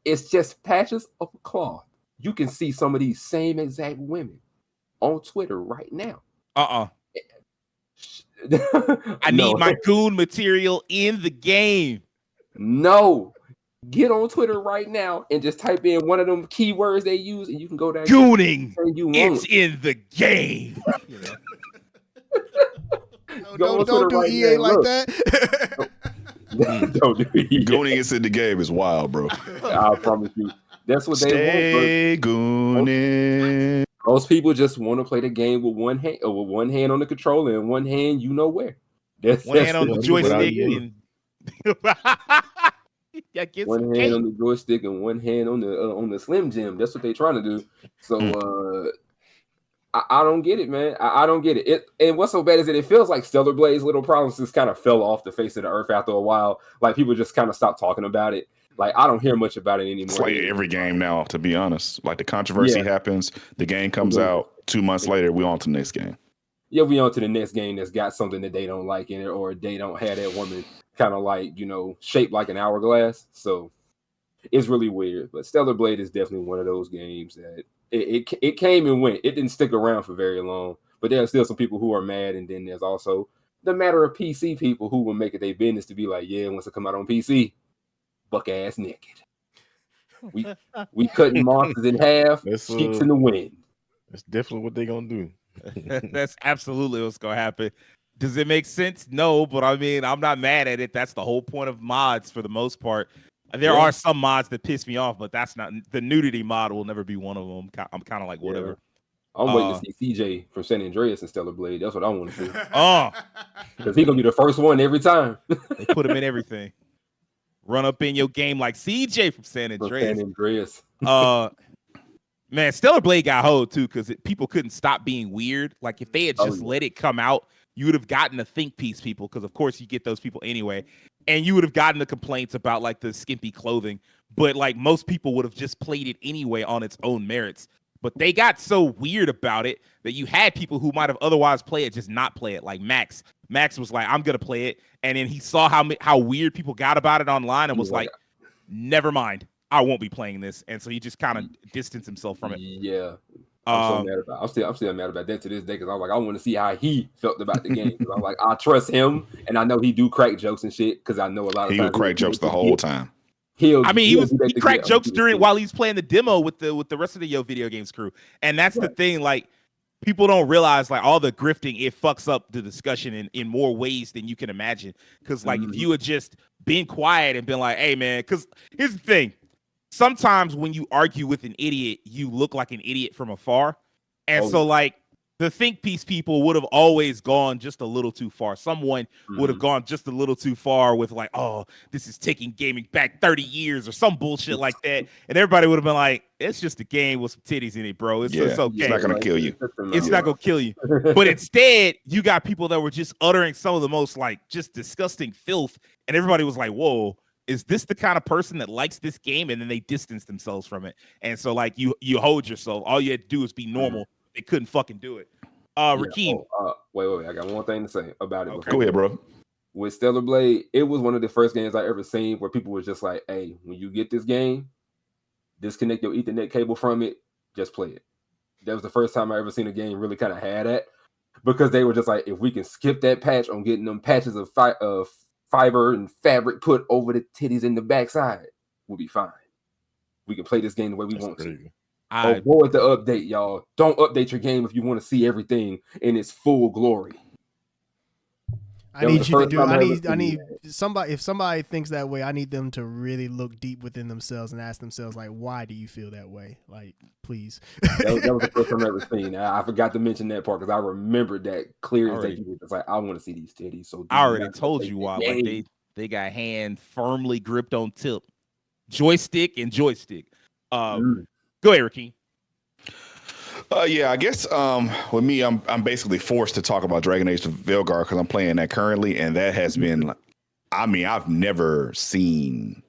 It's just patches of cloth. You can see some of these same exact women on Twitter right now. I need my goon material in the game. No. Get on Twitter right now and just type in one of them keywords they use, and you can go down. Gooning. It's in the game. Don't do right EA now. Like that. Don't do EA. Gooning is in the game is wild, bro. I promise you. That's what they want. Gooning. Most people just want to play the game with one hand, or with one hand on the controller and one hand, you know where. That's hand on the joystick. One hand on the joystick and one hand on the Slim Jim. That's what they're trying to do. So I don't get it, man. I don't get it. And what's so bad is that it feels like Stellar Blade's little problems just kind of fell off the face of the earth after a while. Like people just kind of stopped talking about it. Like I don't hear much about it anymore. It's like every game now, to be honest. Like the controversy happens, the game comes out, 2 months later, we on to the next game. Yeah, we on to the next game that's got something that they don't like in it, or they don't have that woman kind of like, shaped like an hourglass. So it's really weird. But Stellar Blade is definitely one of those games that it came and went. It didn't stick around for very long. But there are still some people who are mad, and then there's also the matter of PC people who will make it their business to be like, yeah, once it come out on PC, buck ass naked. We cutting monsters in half, cheeks in the wind. That's definitely what they're gonna do. That's absolutely what's gonna happen. Does it make sense? No, but I mean, I'm not mad at it. That's the whole point of mods for the most part. There are some mods that piss me off, but that's not the nudity mod will never be one of them. I'm kind of like whatever. I'm waiting to see CJ from San Andreas and Stellar Blade. That's what I want to see. Because he's gonna be the first one every time. They put him in everything. Run up in your game like CJ from San Andreas. Man, Stellar Blade got hoed too because people couldn't stop being weird. Like if they had just let it come out, you would have gotten the think piece people, because of course you get those people anyway, and you would have gotten the complaints about like the skimpy clothing. But like most people would have just played it anyway on its own merits. But they got so weird about it that you had people who might have otherwise played it just not play it. Like Max. Max was like, I'm gonna play it, and then he saw how weird people got about it online and was like, never mind. I won't be playing this, and so he just kind of distanced himself from it. Yeah, I'm so mad about. I'm still mad about that to this day because I'm like, I want to see how he felt about the game. I'm like, I trust him, and I know he do crack jokes and shit because I know a lot of times he would crack jokes the whole time. He cracked jokes while he's playing the demo with the rest of the Video Games crew, and that's the thing. Like people don't realize like all the grifting, it fucks up the discussion in more ways than you can imagine. Because like if you had just been quiet and been like, hey man, because here's the thing. Sometimes when you argue with an idiot, you look like an idiot from afar. And so like the think piece people would have always gone just a little too far. Someone would have gone just a little too far with like, oh, this is taking gaming back 30 years or some bullshit like that. And everybody would have been like, it's just a game with some titties in it, bro. It's okay. It's not going to kill you. It's not going to kill you. But instead, you got people that were just uttering some of the most like just disgusting filth. And everybody was like, whoa, is this the kind of person that likes this game? And then they distance themselves from it. And so like you hold yourself. All you had to do is be normal. They couldn't fucking do it. Rakeem. Wait. I got one thing to say about it. Okay. Go ahead, bro. With Stellar Blade, it was one of the first games I ever seen where people was just like, hey, when you get this game, disconnect your Ethernet cable from it, just play it. That was the first time I ever seen a game really kind of had that, because they were just like, if we can skip that patch on getting them patches of fiber and fabric put over the titties in the backside, we'll be fine. We can play this game the way we want to. Avoid the update, y'all. Don't update your game if you want to see everything in its full glory. I need somebody. If somebody thinks that way, I need them to really look deep within themselves and ask themselves, like, why do you feel that way? Like, please. that was the first time I ever seen. I forgot to mention that part because I remembered that clear as day. It's like, I want to see these titties. So I already told you why. Like they got hand firmly gripped on tip, joystick. Go ahead, Rakeem. Yeah, I guess with me, I'm basically forced to talk about Dragon Age Veilguard because I'm playing that currently, and that has been, I mean, I've never seen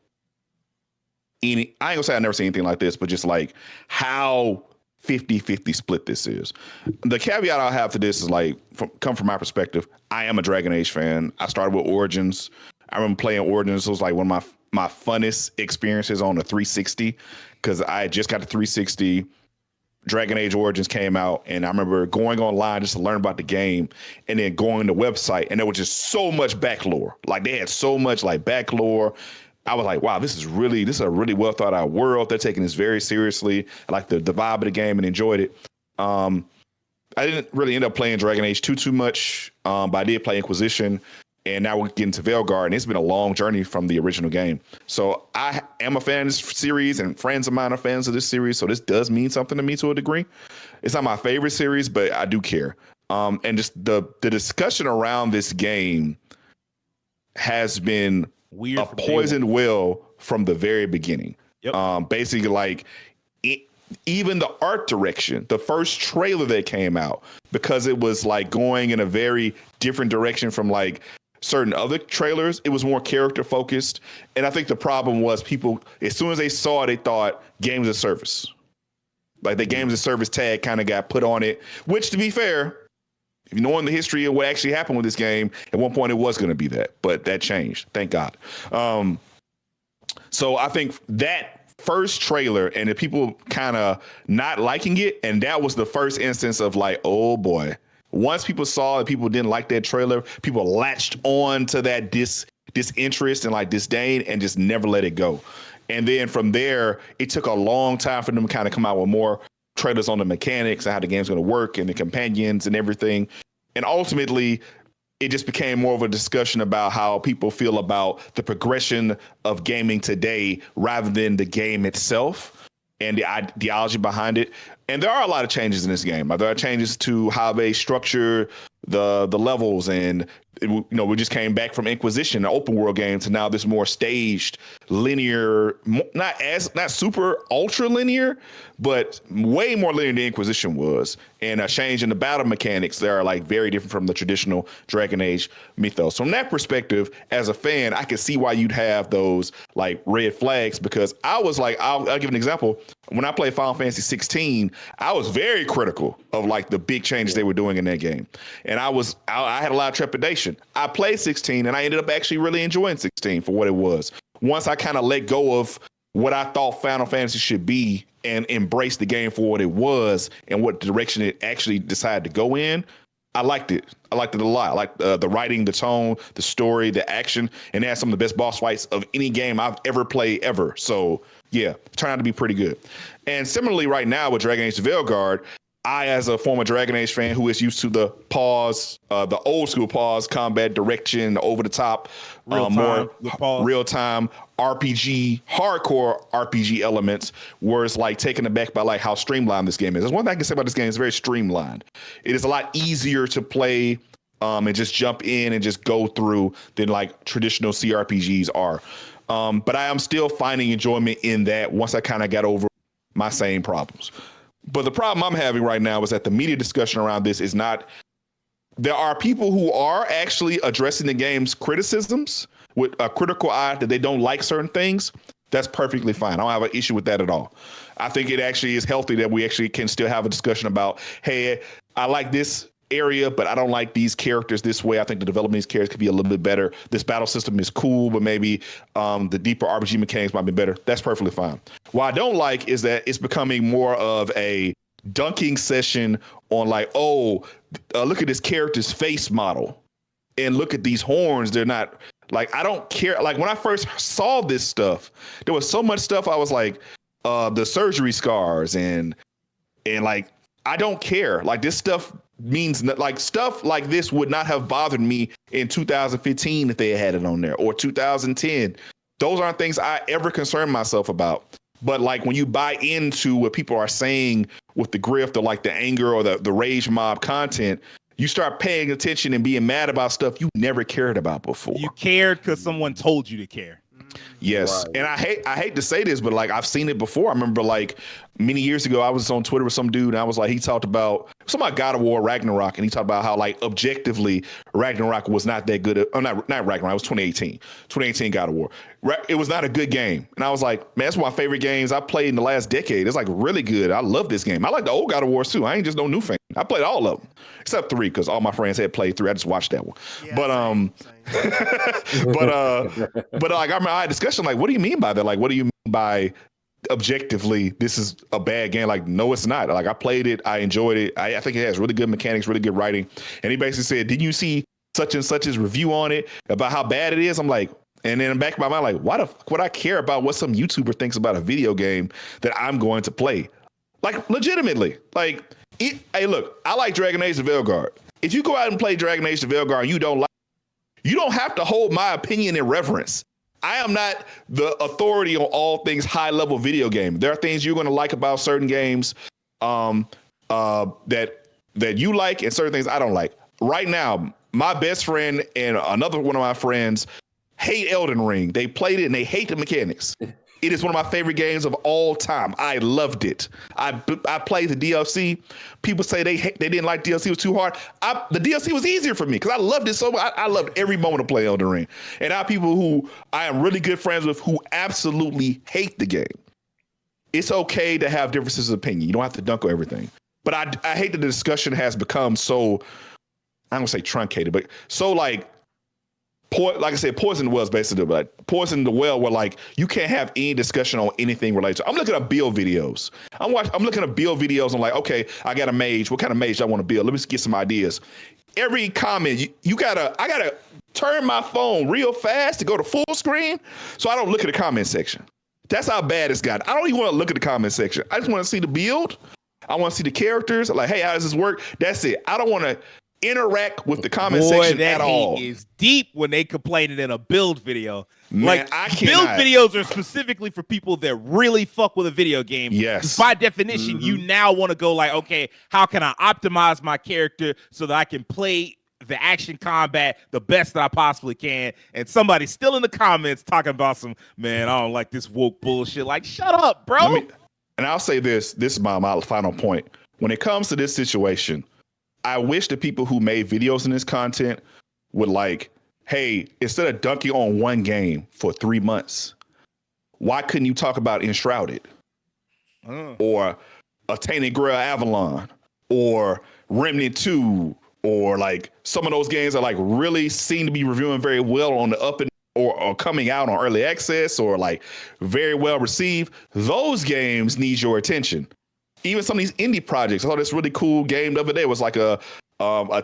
any, I ain't gonna say I've never seen anything like this, but just like how 50-50 split this is. The caveat I'll have to this is like, come from my perspective, I am a Dragon Age fan. I started with Origins. I remember playing Origins. It was like one of my funnest experiences on the 360 because I just got the 360. Dragon Age Origins came out, and I remember going online just to learn about the game, and then going to the website, and there was just so much back lore. Like they had so much like back lore. I was like, wow, this is a really well thought out world. They're taking this very seriously. I like the vibe of the game and enjoyed it. I didn't really end up playing Dragon Age too much, but I did play Inquisition. And now we're getting to Veilguard, and it's been a long journey from the original game. So I am a fan of this series, and friends of mine are fans of this series. So this does mean something to me to a degree. It's not my favorite series, but I do care. And just the discussion around this game has been weird, a poisoned well from the very beginning. Yep. Basically, like even the art direction, the first trailer that came out, because it was like going in a very different direction from like certain other trailers, it was more character focused. And I think the problem was people, as soon as they saw it, they thought games as a service. Like the games as a service tag kind of got put on it, which to be fair, if you know in the history of what actually happened with this game, at one point it was going to be that, but that changed. Thank God. So I think that first trailer and the people kind of not liking it. And that was the first instance of like, oh boy. Once people saw that people didn't like that trailer, people latched on to that disinterest and like disdain and just never let it go. And then from there, it took a long time for them to kind of come out with more trailers on the mechanics and how the game's going to work and the companions and everything. And ultimately, it just became more of a discussion about how people feel about the progression of gaming today rather than the game itself and the ideology behind it. And there are a lot of changes in this game. There are changes to how they structure the levels, and we just came back from Inquisition, an open world game, to now this more staged, linear, not super ultra linear, but way more linear than Inquisition was. And a change in the battle mechanics that are like very different from the traditional Dragon Age mythos. From that perspective, as a fan, I can see why you'd have those like red flags, because I was like, I'll give an example. When I played Final Fantasy 16, I was very critical of like the big changes they were doing in that game. And I had a lot of trepidation. I played 16 and I ended up actually really enjoying 16 for what it was. Once I kind of let go of what I thought Final Fantasy should be and embraced the game for what it was and what direction it actually decided to go in, I liked it. I liked it a lot. I liked the writing, the tone, the story, the action, and it had some of the best boss fights of any game I've ever played ever. So yeah, it turned out to be pretty good. And similarly right now with Dragon Age Veilguard, I, as a former Dragon Age fan who is used to the pause, the old school pause, combat direction, over the top, more real time RPG, hardcore RPG elements, where it's like taken aback by like how streamlined this game is. There's one thing I can say about this game: it's very streamlined. It is a lot easier to play and just jump in and just go through than like traditional CRPGs are. But I am still finding enjoyment in that once I kind of got over my same problems. But the problem I'm having right now is that the media discussion around this is not. There are people who are actually addressing the game's criticisms with a critical eye that they don't like certain things. That's perfectly fine. I don't have an issue with that at all. I think it actually is healthy that we actually can still have a discussion about, hey, I like this area, but I don't like these characters this way. I think the development of these characters could be a little bit better. This battle system is cool, but maybe the deeper RPG mechanics might be better. That's perfectly fine. What I don't like is that it's becoming more of a dunking session on like, look at this character's face model and look at these horns. They're not like, I don't care. Like when I first saw this stuff, there was so much stuff. I was like, the surgery scars and like, I don't care. Like this stuff means like stuff like this would not have bothered me in 2015 if they had it on there, or 2010. Those aren't things I ever concern myself about. But like when you buy into what people are saying with the grift or like the anger or the rage mob content, you start paying attention and being mad about stuff you never cared about before. You cared because someone told you to care. Yes. Right. And I hate to say this, but like I've seen it before. I remember like many years ago, I was on Twitter with some dude and I was like, he talked about God of War Ragnarok, and he talked about how like objectively Ragnarok was not that good. Not Ragnarok, it was 2018 God of War. It was not a good game. And I was like, man, that's one of my favorite games I played in the last decade. It's like really good. I love this game. I like the old God of Wars too. I ain't just no new fan. I played all of them except 3 because all my friends had played 3. I just watched that one. Yeah, but like I remember I had a discussion like, what do you mean by that? Like, what do you mean by objectively this is a bad game? Like, no, it's not. Like I played it, I enjoyed it. I think it has really good mechanics, really good writing. And he basically said, did you see such and such's review on it about how bad it is? I'm like, and then in the back of my mind, like, why the fuck would I care about what some YouTuber thinks about a video game that I'm going to play? Like legitimately, like hey, look, I like Dragon Age: The Veilguard. If you go out and play Dragon Age: The Veilguard and you don't like, you don't have to hold my opinion in reverence. I am not the authority on all things high level video game. There are things you're going to like about certain games that you like, and certain things I don't like. Right now, my best friend and another one of my friends hate Elden Ring. They played it and they hate the mechanics. It is one of my favorite games of all time. I loved it. I played the DLC. People say they didn't like DLC, it was too hard. The DLC was easier for me because I loved it so much. I loved every moment of playing Elden Ring. And I have people who I am really good friends with who absolutely hate the game. It's okay to have differences of opinion. You don't have to dunk on everything. But I hate that the discussion has become so, I don't say truncated, but so like I said, poison the well is basically like poison the well where like you can't have any discussion on anything related to. I'm looking at build videos. I'm looking at build videos. I'm like, okay, I got a mage. What kind of mage do I want to build? Let me just get some ideas. Every comment, I gotta turn my phone real fast to go to full screen so I don't look at the comment section. That's how bad it's got. I don't even want to look at the comment section. I just want to see the build. I want to see the characters. Like, hey, how does this work? That's it. I don't want to interact with the comment section at all. That is deep when they complain in a build video. Man, like I build videos are specifically for people that really fuck with a video game. Yes. By definition, you now want to go like, okay, how can I optimize my character so that I can play the action combat the best that I possibly can? And somebody's still in the comments talking about some, man, I don't like this woke bullshit. Like, shut up, bro. And I'll say this is my final point. When it comes to this situation, I wish the people who made videos in this content would like, hey, instead of dunking on one game for 3 months, why couldn't you talk about Enshrouded or Attaining Grail Avalon or Remnant 2 or like some of those games that like really seem to be reviewing very well on the up and or coming out on early access or like very well received. Those games need your attention. Even some of these indie projects. I saw this really cool game the other day. It was like a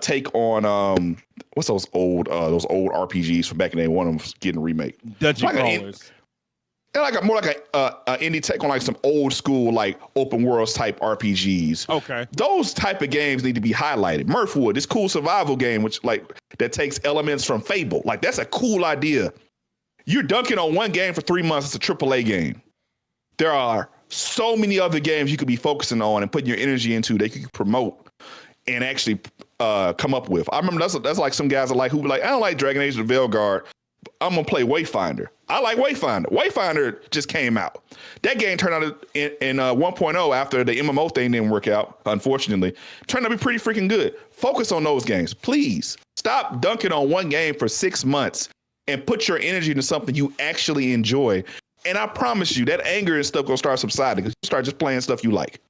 take on what's those old RPGs from back in the day. One of them was getting a remake. Dungeon Crawlers. like more like a indie take on like some old school like open worlds type RPGs. Okay. Those type of games need to be highlighted. Mirthwood, this cool survival game, which like that takes elements from Fable. Like that's a cool idea. You're dunking on one game for 3 months. It's a AAA game. There are so many other games you could be focusing on and putting your energy into that you can promote and actually come up with. I remember that's like some guys are like who be like, I don't like Dragon Age of the Veilguard. I'm gonna play Wayfinder. I like Wayfinder. Wayfinder just came out. That game turned out in 1.0 after the MMO thing didn't work out, unfortunately. Turned out to be pretty freaking good. Focus on those games, please. Stop dunking on one game for 6 months and put your energy into something you actually enjoy. And I promise you, that anger and stuff gonna start subsiding because you start just playing stuff you like.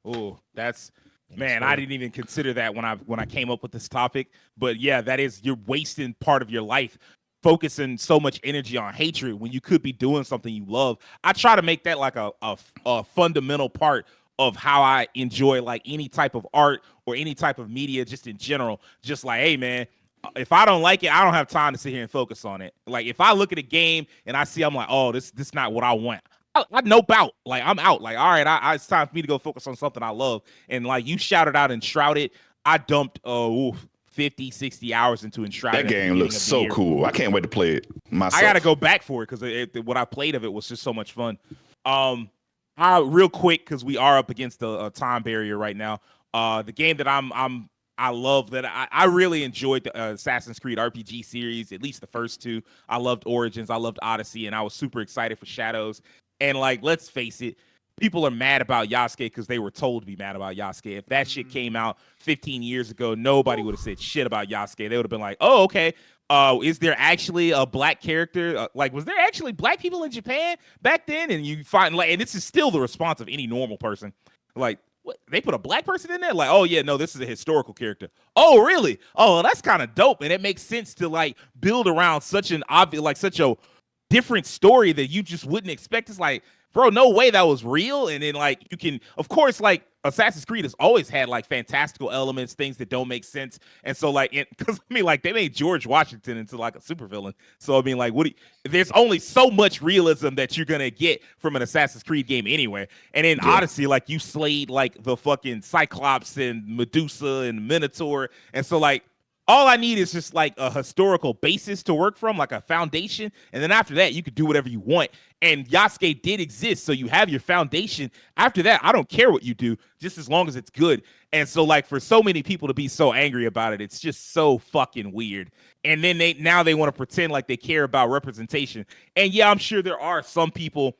Oh, that's man, I didn't even consider that when I came up with this topic. But yeah, that is, you're wasting part of your life focusing so much energy on hatred when you could be doing something you love. I try to make that like a fundamental part of how I enjoy like any type of art or any type of media just in general. Just like, hey man, if I don't like it, I don't have time to sit here and focus on it. Like if I look at a game and I see, I'm like, oh, this not what I want. I nope out. Like I'm out. Like, all right, it's time for me to go focus on something I love. And like you shouted out Enshrouded, I dumped 50, 60 hours into Enshrouded. That game looks so cool. I can't wait to play it myself. I got to go back for it because what I played of it was just so much fun. Real quick, because we are up against a time barrier right now. The game that I love that I really enjoyed the Assassin's Creed RPG series, at least the first two. I loved Origins, I loved Odyssey, and I was super excited for Shadows. And like, let's face it, people are mad about Yasuke because they were told to be mad about Yasuke. If that shit came out 15 years ago, nobody would have said shit about Yasuke. They would have been like, oh, okay. Is there actually a black character? Like, was there actually black people in Japan back then? And you find like, and this is still the response of any normal person. Like, what? They put a black person in there? Like, oh yeah, no, this is a historical character. Oh, really? Oh, that's kind of dope. And it makes sense to like build around such an obvious, like such a different story that you just wouldn't expect. It's like, bro, no way that was real. And then like you can, of course, like Assassin's Creed has always had like fantastical elements, things that don't make sense. And so like, because I mean, like they made George Washington into like a supervillain. So I mean, like, there's only so much realism that you're gonna get from an Assassin's Creed game anyway. And in Odyssey, like you slayed like the fucking Cyclops and Medusa and Minotaur. And so like, all I need is just like a historical basis to work from, like a foundation. And then after that, you could do whatever you want. And Yasuke did exist. So you have your foundation. After that, I don't care what you do, just as long as it's good. And so like for so many people to be so angry about it, it's just so fucking weird. And then they want to pretend like they care about representation. And yeah, I'm sure there are some people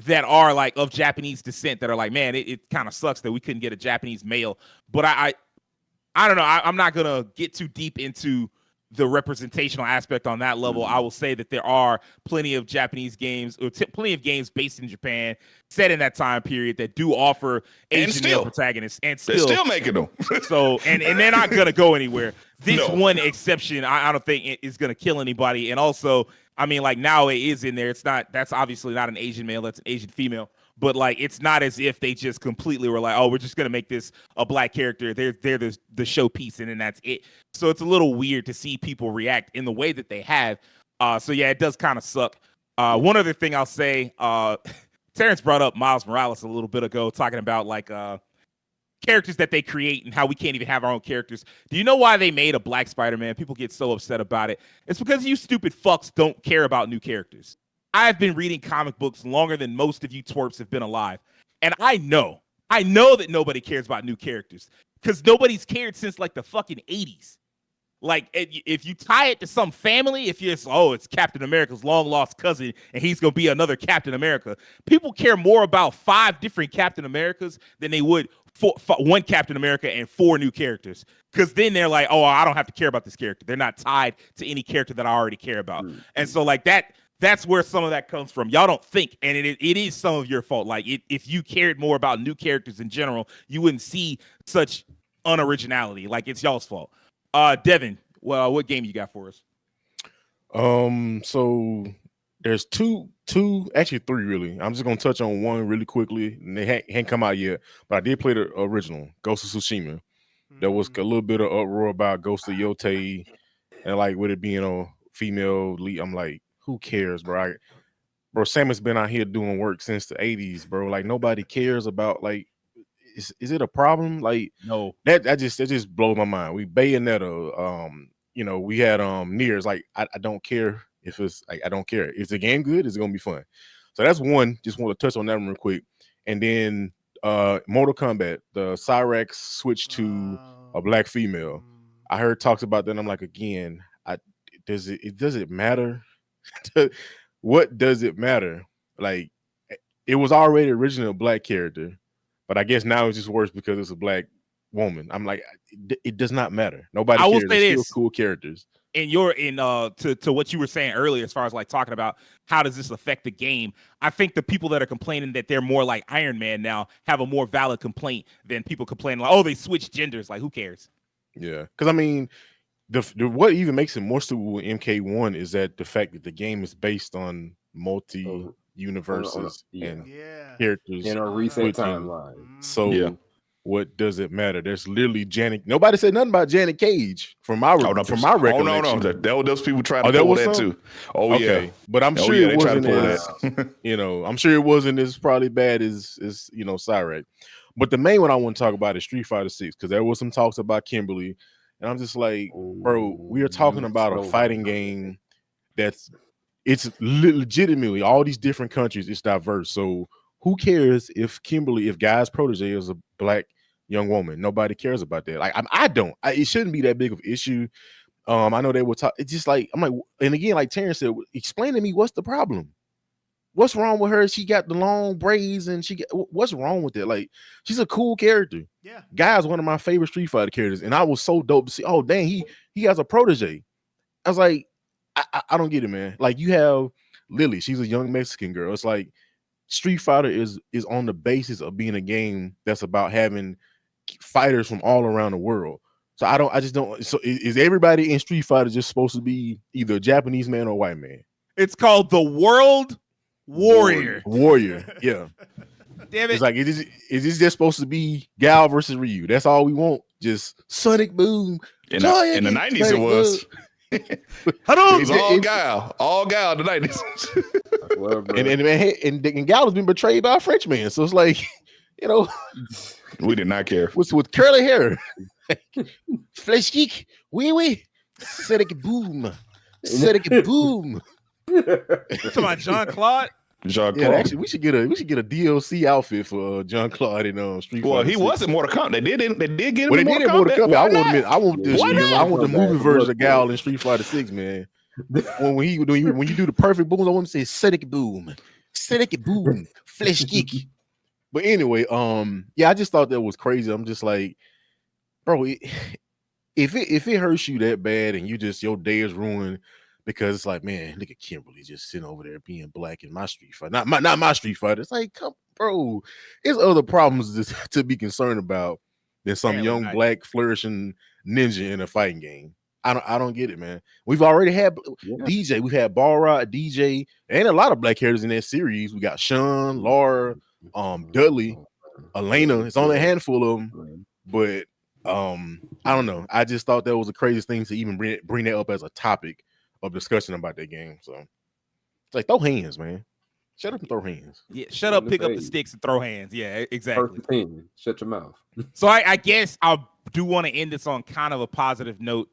that are like of Japanese descent that are like, man, it kind of sucks that we couldn't get a Japanese male. But I don't know. I'm not going to get too deep into the representational aspect on that level. I will say that there are plenty of Japanese games or plenty of games based in Japan set in that time period that do offer Asian male protagonists. And they're still making them. So, and they're not going to go anywhere. This one exception, I don't think it is going to kill anybody. And also, I mean, like now it is in there. That's obviously not an Asian male. That's an Asian female. But like, it's not as if they just completely were like, oh, we're just gonna make this a black character. They're the showpiece, and then that's it. So it's a little weird to see people react in the way that they have. So yeah, it does kind of suck. One other thing I'll say, Terrence brought up Miles Morales a little bit ago, talking about like characters that they create and how we can't even have our own characters. Do you know why they made a black Spider-Man? People get so upset about it. It's because you stupid fucks don't care about new characters. I've been reading comic books longer than most of you twerps have been alive. And I know that nobody cares about new characters because nobody's cared since like the fucking 80s. Like if you tie it to some family, if you're, it's Captain America's long lost cousin and he's going to be another Captain America. People care more about 5 different Captain Americas than they would for one Captain America and 4 new characters. Because then they're like, oh, I don't have to care about this character. They're not tied to any character that I already care about. Mm-hmm. And so like that's where some of that comes from. Y'all don't think, and it is some of your fault. Like, if you cared more about new characters in general, you wouldn't see such unoriginality. Like, it's y'all's fault. Devin, well, what game you got for us? So there's two, actually 3 really. I'm just gonna touch on one really quickly. And they hadn't come out yet, but I did play the original, Ghost of Tsushima. Mm-hmm. There was a little bit of uproar about Ghost of Yotei, and like with it being a female lead, I'm like, who cares, bro? bro, Sam has been out here doing work since the 80s, bro. Like nobody cares about like is it a problem? Like No. that just blows my mind. We Bayonetta, you know, we had Nears. Like I don't care if it's like I don't care. Is the game good? Is it gonna be fun? So that's one. Just want to touch on that one real quick. And then Mortal Kombat, the Cyrax switched to a black female. I heard talks about that. And I'm like, again, does it matter? What does it matter? Like it was already originally a black character, but I guess now it's just worse because it's a black woman. I'm like, it does not matter. Nobody I will cares. say They're this. still cool characters. And you're in to what you were saying earlier, as far as like talking about how does this affect the game. I think the people that are complaining that they're more like Iron Man now have a more valid complaint than people complaining like, oh, they switched genders. Like, who cares? Yeah, because I mean, the what even makes it more stupid with MK1 is that the fact that the game is based on multi universes and characters in a recent switching. timeline. So what does it matter? There's literally Janet. Nobody said nothing about Janet Cage from my recollection. No, those people try to pull that too. Oh okay. yeah, but I'm sure it wasn't that. You know, I'm sure it wasn't as probably bad as you know Cyrax. But the main one I want to talk about is Street Fighter 6 because there was some talks about Kimberly, and I'm just like, bro, we are talking about a fighting game that's legitimately all these different countries. It's diverse, so who cares if Guy's protege is a black young woman? Nobody cares about that. Like I don't. It shouldn't be that big of an issue. I know they were talking. It's just like I'm like, and again, like Terrence said, explain to me what's the problem. What's wrong with her? She got the long braids and what's wrong with it? Like, she's a cool character. Yeah. Guy's one of my favorite Street Fighter characters. And I was so dope to see, oh, dang, he has a protege. I was like, I don't get it, man. Like, you have Lily. She's a young Mexican girl. It's like Street Fighter is on the basis of being a game that's about having fighters from all around the world. So I just don't. So is everybody in Street Fighter just supposed to be either a Japanese man or a white man? It's called the World Warrior. Yeah. Damn it. It's like, is this just supposed to be Gal versus Ryu? That's all we want. Just Sonic Boom. In the 90s, it was. It was all Gal in the 90s. and Gal has been betrayed by a Frenchman. So it's like, you know, we did not care. With curly hair. Flesh geek. Oui. Sonic Boom. Sonic Boom. Talking about Jean-Claude? Yeah, actually, we should get a DLC outfit for Jean-Claude in Street Fighter. Well, he was in Mortal Kombat. They did get him. Well, they did in Mortal Kombat. I want the movie version of Gal in Street Fighter 6, man. when you do the perfect booms, I want to say Sonic Boom, Flesh geek. But anyway, I just thought that was crazy. I'm just like, bro, if it hurts you that bad and your day is ruined. Because it's like, man, look at Kimberly just sitting over there being black in my Street Fighter. Not my Street Fighter. It's like, come, bro, there's other problems to be concerned about than some young black flourishing ninja in a fighting game. I don't get it, man. We've already had DJ, we've had Balrog, DJ, and a lot of black characters in that series. We got Sean, Laura, Dudley, Elena. It's only a handful of them, but I don't know. I just thought that was the craziest thing to even bring that up as a topic of discussion about that game. So it's like, throw hands, man. Shut up and throw hands. Yeah, shut up, pick up the sticks and throw hands. Yeah, exactly. Shut your mouth. So I guess I do want to end this on kind of a positive note.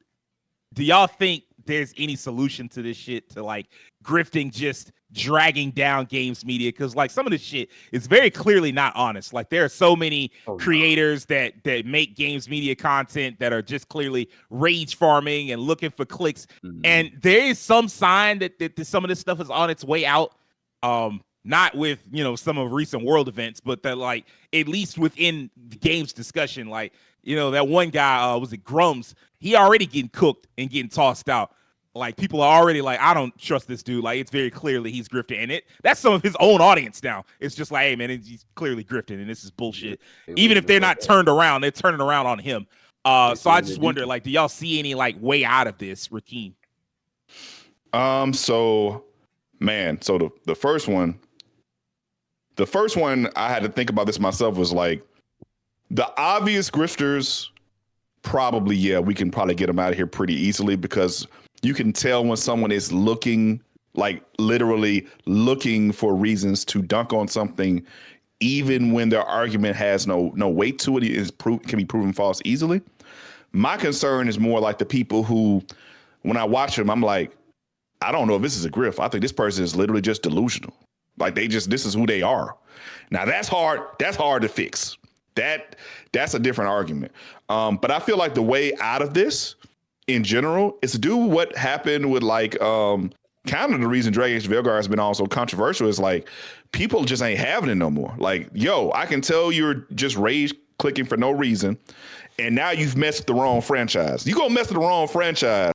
Do y'all think there's any solution to this shit, to like grifting just dragging down games media? Because like some of this shit is very clearly not honest. Like there are so many creators that make games media content that are just clearly rage farming and looking for clicks. And there is some sign that some of this stuff is on its way out. Not with, some of recent world events, but that like at least within the games discussion, like, that one guy, was it Grums? He already getting cooked and getting tossed out. Like people are already like, I don't trust this dude. Like it's very clearly he's grifting, and that's some of his own audience now. It's just like, hey man, he's clearly grifting, and this is bullshit. Even if they're not turned around, they're turning around on him. So I just wonder, like, do y'all see any like way out of this, Rakeem? So the first one I had to think about this myself was like the obvious grifters. Probably, we can probably get them out of here pretty easily because you can tell when someone is looking like literally looking for reasons to dunk on something, even when their argument has no weight to it, can be proven false easily. My concern is more like the people who, when I watch them, I'm like, I don't know if this is a grift. I think this person is literally just delusional. Like this is who they are. Now that's hard. That's hard to fix. That's a different argument. But I feel like the way out of this in general is to do what happened with like, kind of the reason Dragon Age Veilguard has been also controversial is like people just ain't having it no more. Like, yo, I can tell you're just rage clicking for no reason. And now you've messed with the wrong franchise. You gonna mess with the wrong franchise.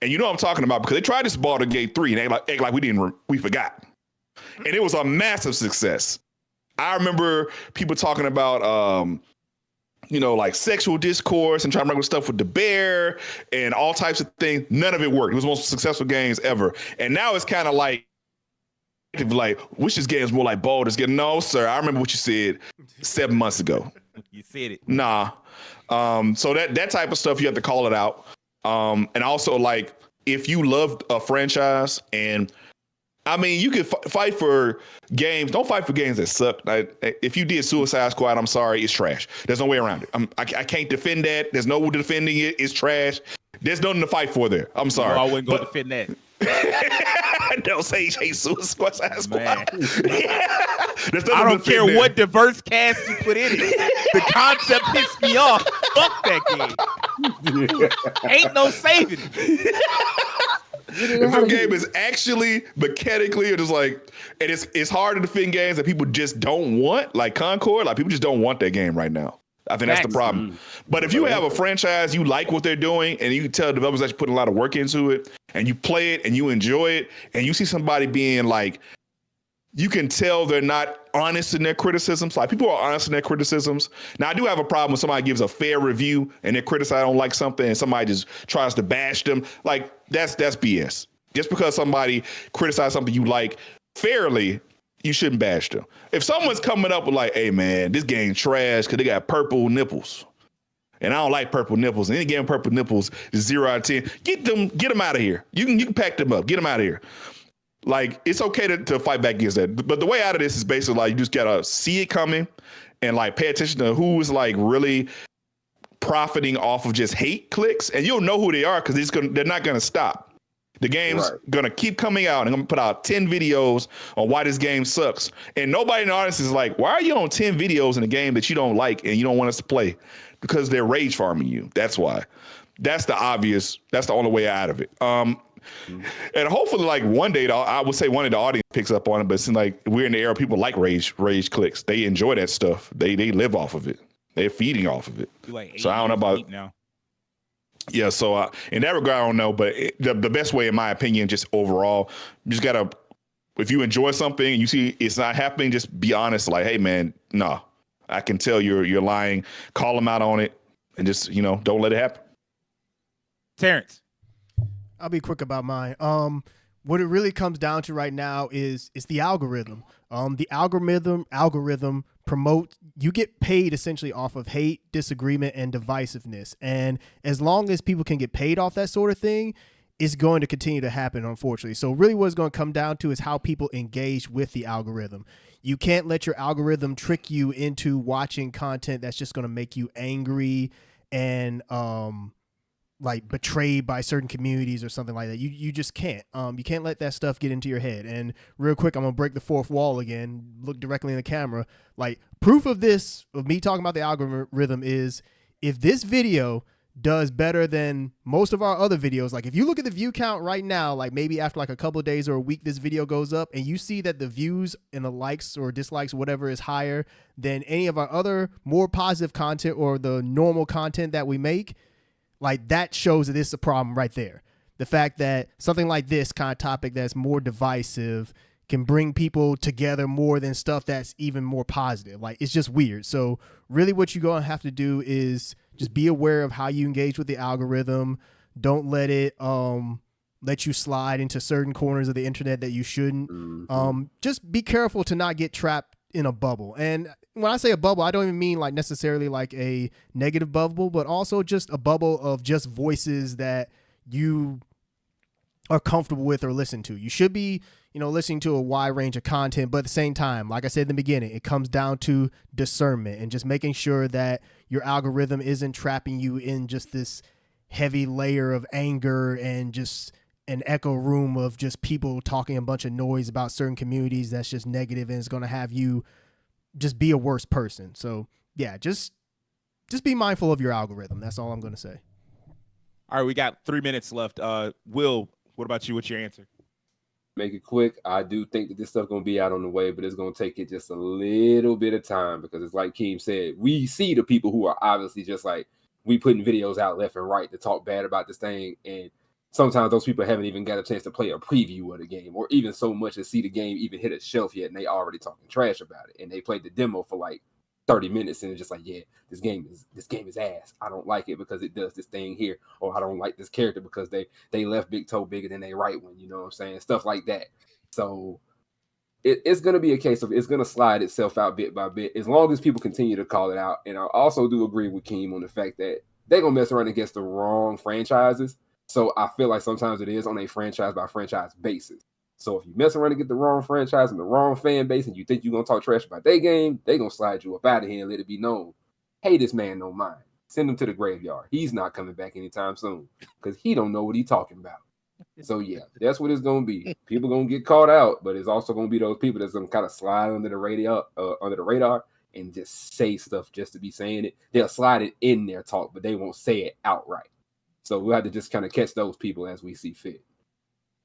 And you know what I'm talking about because they tried this Baldur's Gate 3 and act like we forgot. And it was a massive success. I remember people talking about, like sexual discourse and trying to remember stuff with the bear and all types of things. None of it worked. It was the most successful games ever. And now it's kind of like, which this game is more like Baldur's Gate. No, sir. I remember what you said 7 months ago. You said it. Nah. So that type of stuff, you have to call it out. And also, like, if you loved a franchise and I mean, you can fight for games. Don't fight for games that suck. If you did Suicide Squad, I'm sorry, it's trash. There's no way around it. I can't defend that. There's no one defending it. It's trash. There's nothing to fight for there. I'm sorry. No, I wouldn't go defend that. Don't say Suicide Squad. I don't care what diverse cast you put in it. The concept pissed me off. Fuck that game. Ain't no saving it. If the game is actually mechanically or just like, and it's hard to defend games that people just don't want, like Concord, like people just don't want that game right now. I think that's the problem. But if you have a franchise, you like what they're doing, and you can tell developers actually put a lot of work into it, and you play it and you enjoy it, and you see somebody being like, you can tell they're not honest in their criticisms. Like people are honest in their criticisms. Now I do have a problem when somebody gives a fair review and they criticize, I don't like something, and somebody just tries to bash them. Like that's BS. Just because somebody criticizes something you like fairly, you shouldn't bash them. If someone's coming up with like, hey man, this game trash because they got purple nipples, and I don't like purple nipples, and any game purple nipples is 0 out of 10, get them out of here. You can pack them up, get them out of here. Like, it's okay to fight back against that. But the way out of this is basically like you just gotta see it coming and like pay attention to who's like really profiting off of just hate clicks, and you'll know who they are because they're not gonna stop. The game's gonna keep coming out, and I'm gonna put out 10 videos on why this game sucks. And nobody in the audience is like, why are you on 10 videos in a game that you don't like and you don't want us to play? Because they're rage farming you. That's why. That's the only way out of it. And hopefully, like one day, I would say one of the audience picks up on it. But it seems like we're in the era people like rage clicks. They enjoy that stuff. They live off of it. They're feeding off of it. Like so I don't know about now. Yeah, so in that regard, I don't know. But the best way, in my opinion, just overall, you just gotta, if you enjoy something and you see it's not happening, just be honest. Like, hey, man, no, I can tell you're lying. Call them out on it, and just don't let it happen. Terrence. I'll be quick about mine. What it really comes down to right now is the algorithm. The algorithm promotes, you get paid essentially off of hate, disagreement, and divisiveness. And as long as people can get paid off that sort of thing, it's going to continue to happen, unfortunately. So really what it's going to come down to is how people engage with the algorithm. You can't let your algorithm trick you into watching content that's just going to make you angry and like betrayed by certain communities or something like that. You just can't. You can't let that stuff get into your head. And real quick, I'm gonna break the fourth wall again. Look directly in the camera. Like proof of this, of me talking about the algorithm, is if this video does better than most of our other videos. Like if you look at the view count right now, like maybe after like a couple of days or a week, this video goes up, and you see that the views and the likes or dislikes, whatever, is higher than any of our other more positive content or the normal content that we make. Like that shows that this is a problem right there. The fact that something like this kind of topic that's more divisive can bring people together more than stuff that's even more positive. Like it's just weird. So really what you're going to have to do is just be aware of how you engage with the algorithm. Don't let it let you slide into certain corners of the internet that you shouldn't. Just be careful to not get trapped in a bubble. And when I say a bubble, I don't even mean like necessarily like a negative bubble, but also just a bubble of just voices that you are comfortable with or listen to. You should be, listening to a wide range of content, but at the same time, like I said in the beginning, it comes down to discernment and just making sure that your algorithm isn't trapping you in just this heavy layer of anger and just an echo room of just people talking a bunch of noise about certain communities that's just negative and is going to have you just be a worse person. So yeah, just be mindful of your algorithm. That's all I'm going to say. All right, we got 3 minutes left. Will, what about you? What's your answer? Make it quick. I do think that this stuff gonna be out on the way, but it's gonna take it just a little bit of time because it's like Keem said, we see the people who are obviously just like we putting videos out left and right to talk bad about this thing, and sometimes those people haven't even got a chance to play a preview of the game or even so much as see the game even hit a shelf yet, and they already talking trash about it, and they played the demo for like 30 minutes and it's just like, yeah, this game is ass. I don't like it because it does this thing here, or I don't like this character because they left big toe bigger than they right one, you know what I'm saying? Stuff like that. So it's going to be a case of it's going to slide itself out bit by bit as long as people continue to call it out. And I also do agree with Keem on the fact that they're going to mess around against the wrong franchises. So I feel like sometimes it is on a franchise by franchise basis. So if you mess around and get the wrong franchise and the wrong fan base and you think you're going to talk trash about their game, they're going to slide you up out of here and let it be known, hey, this man don't mind. Send him to the graveyard. He's not coming back anytime soon because he don't know what he's talking about. So, yeah, that's what it's going to be. People going to get caught out, but it's also going to be those people that's going to kind of slide under the radar and just say stuff just to be saying it. They'll slide it in their talk, but they won't say it outright. So we'll have to just kind of catch those people as we see fit.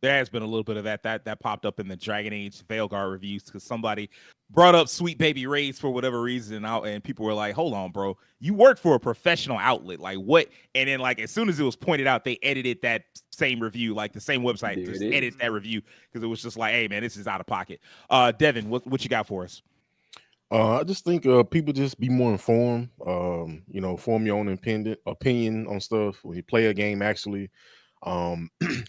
There has been a little bit of that popped up in the Dragon Age Veilguard reviews because somebody brought up Sweet Baby Ray's for whatever reason, and people were like, hold on, bro, you work for a professional outlet, like what? And then like as soon as it was pointed out, they edited that same review, like the same website, just edit that review because it was just like, hey man, this is out of pocket. Devin, what you got for us? I just think people just be more informed. Form your own opinion on stuff when you play a game. Actually,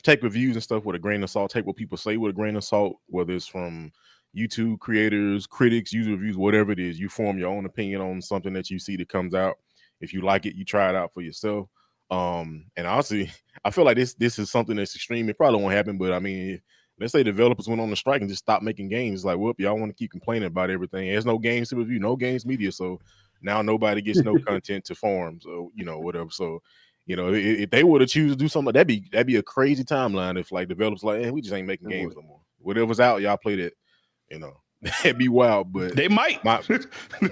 take reviews and stuff with a grain of salt. Take what people say with a grain of salt, whether it's from YouTube creators, critics, user reviews, whatever it is. You form your own opinion on something that you see that comes out. If you like it, you try it out for yourself. And honestly, I feel like this is something that's extreme. It probably won't happen, but I mean, let's say developers went on the strike and just stopped making games. Like, whoop, y'all want to keep complaining about everything. There's no games to review, no games media. So now nobody gets no content to farm. So, whatever. So, if they were to choose to do something, that'd be a crazy timeline if like developers like, we just ain't making games no more. Whatever's out, y'all play that. That'd be wild. But they might.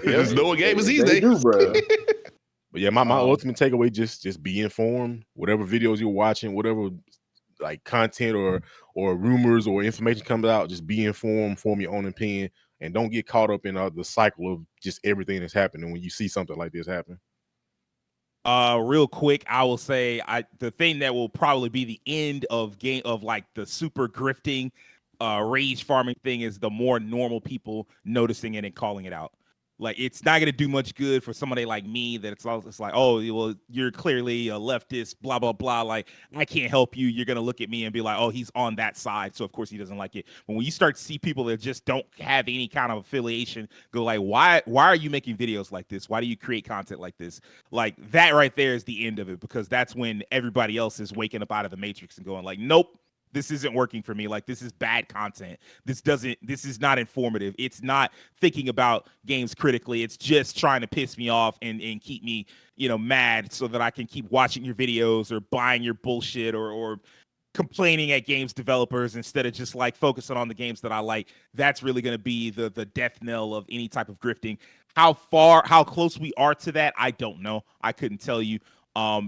There's no game is these days. But yeah, my ultimate takeaway just be informed. Whatever videos you're watching, whatever like content or rumors or information comes out, just be informed, form your own opinion, and don't get caught up in the cycle of just everything that's happening when you see something like this happen. Real quick, I will say the thing that will probably be the end of like the super grifting, rage farming thing is the more normal people noticing it and calling it out. Like it's not gonna do much good for somebody like me that it's like, oh, well, you're clearly a leftist, blah blah blah. Like I can't help you. You're gonna look at me and be like, oh, he's on that side, so of course he doesn't like it. But when you start to see people that just don't have any kind of affiliation, go like, why are you making videos like this? Why do you create content like this? Like that right there is the end of it, because that's when everybody else is waking up out of the matrix and going like, nope. This isn't working for me. Like, this is bad content. This is not informative. It's not thinking about games critically. It's just trying to piss me off and keep me, mad so that I can keep watching your videos or buying your bullshit or complaining at games developers instead of just like focusing on the games that I like. That's really going to be the death knell of any type of grifting. How close we are to that, I don't know. I couldn't tell you.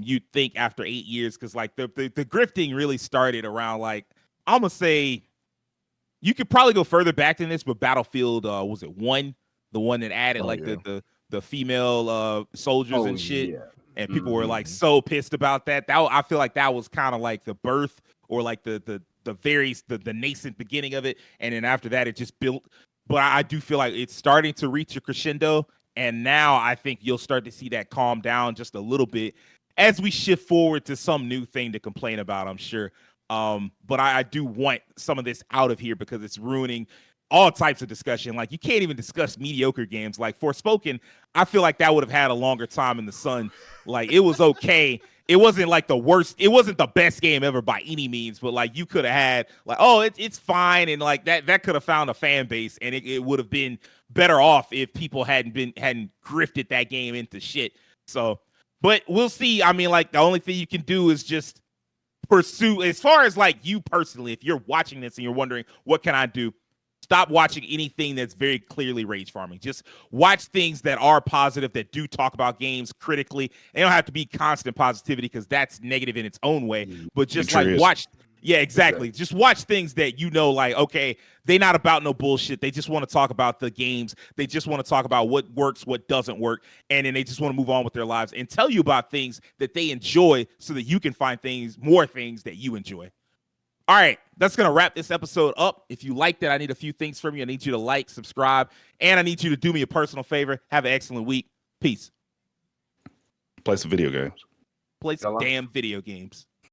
You'd think after 8 years, because like the grifting really started around like, I'm gonna say you could probably go further back than this, but Battlefield was it 1, the one that added the female soldiers and shit, and people were like so pissed about that. I feel like that was kind of like the birth or like the nascent beginning of it, and then after that it just built. But I do feel like it's starting to reach a crescendo, and now I think you'll start to see that calm down just a little bit as we shift forward to some new thing to complain about, I'm sure. But I do want some of this out of here because it's ruining all types of discussion. Like, you can't even discuss mediocre games. Like, Forspoken, I feel like that would have had a longer time in the sun. Like, it was okay. It wasn't like the worst. It wasn't the best game ever by any means, but like you could have had like, oh, it's fine. And like that could have found a fan base, and it would have been better off if people hadn't grifted that game into shit. So, but we'll see. I mean, like, the only thing you can do is just pursue, as far as like you personally, if you're watching this and you're wondering, what can I do? Stop watching anything that's very clearly rage farming. Just watch things that are positive, that do talk about games critically. They don't have to be constant positivity, because that's negative in its own way. But just like watch, yeah, exactly. Just watch things that like, okay, they not about no bullshit. They just want to talk about the games. They just want to talk about what works, what doesn't work, and then they just want to move on with their lives and tell you about things that they enjoy, so that you can find more things that you enjoy. All right, that's going to wrap this episode up. If you liked it, I need a few things from you. I need you to like, subscribe, and I need you to do me a personal favor. Have an excellent week. Peace. Play some video games. Play some damn video games.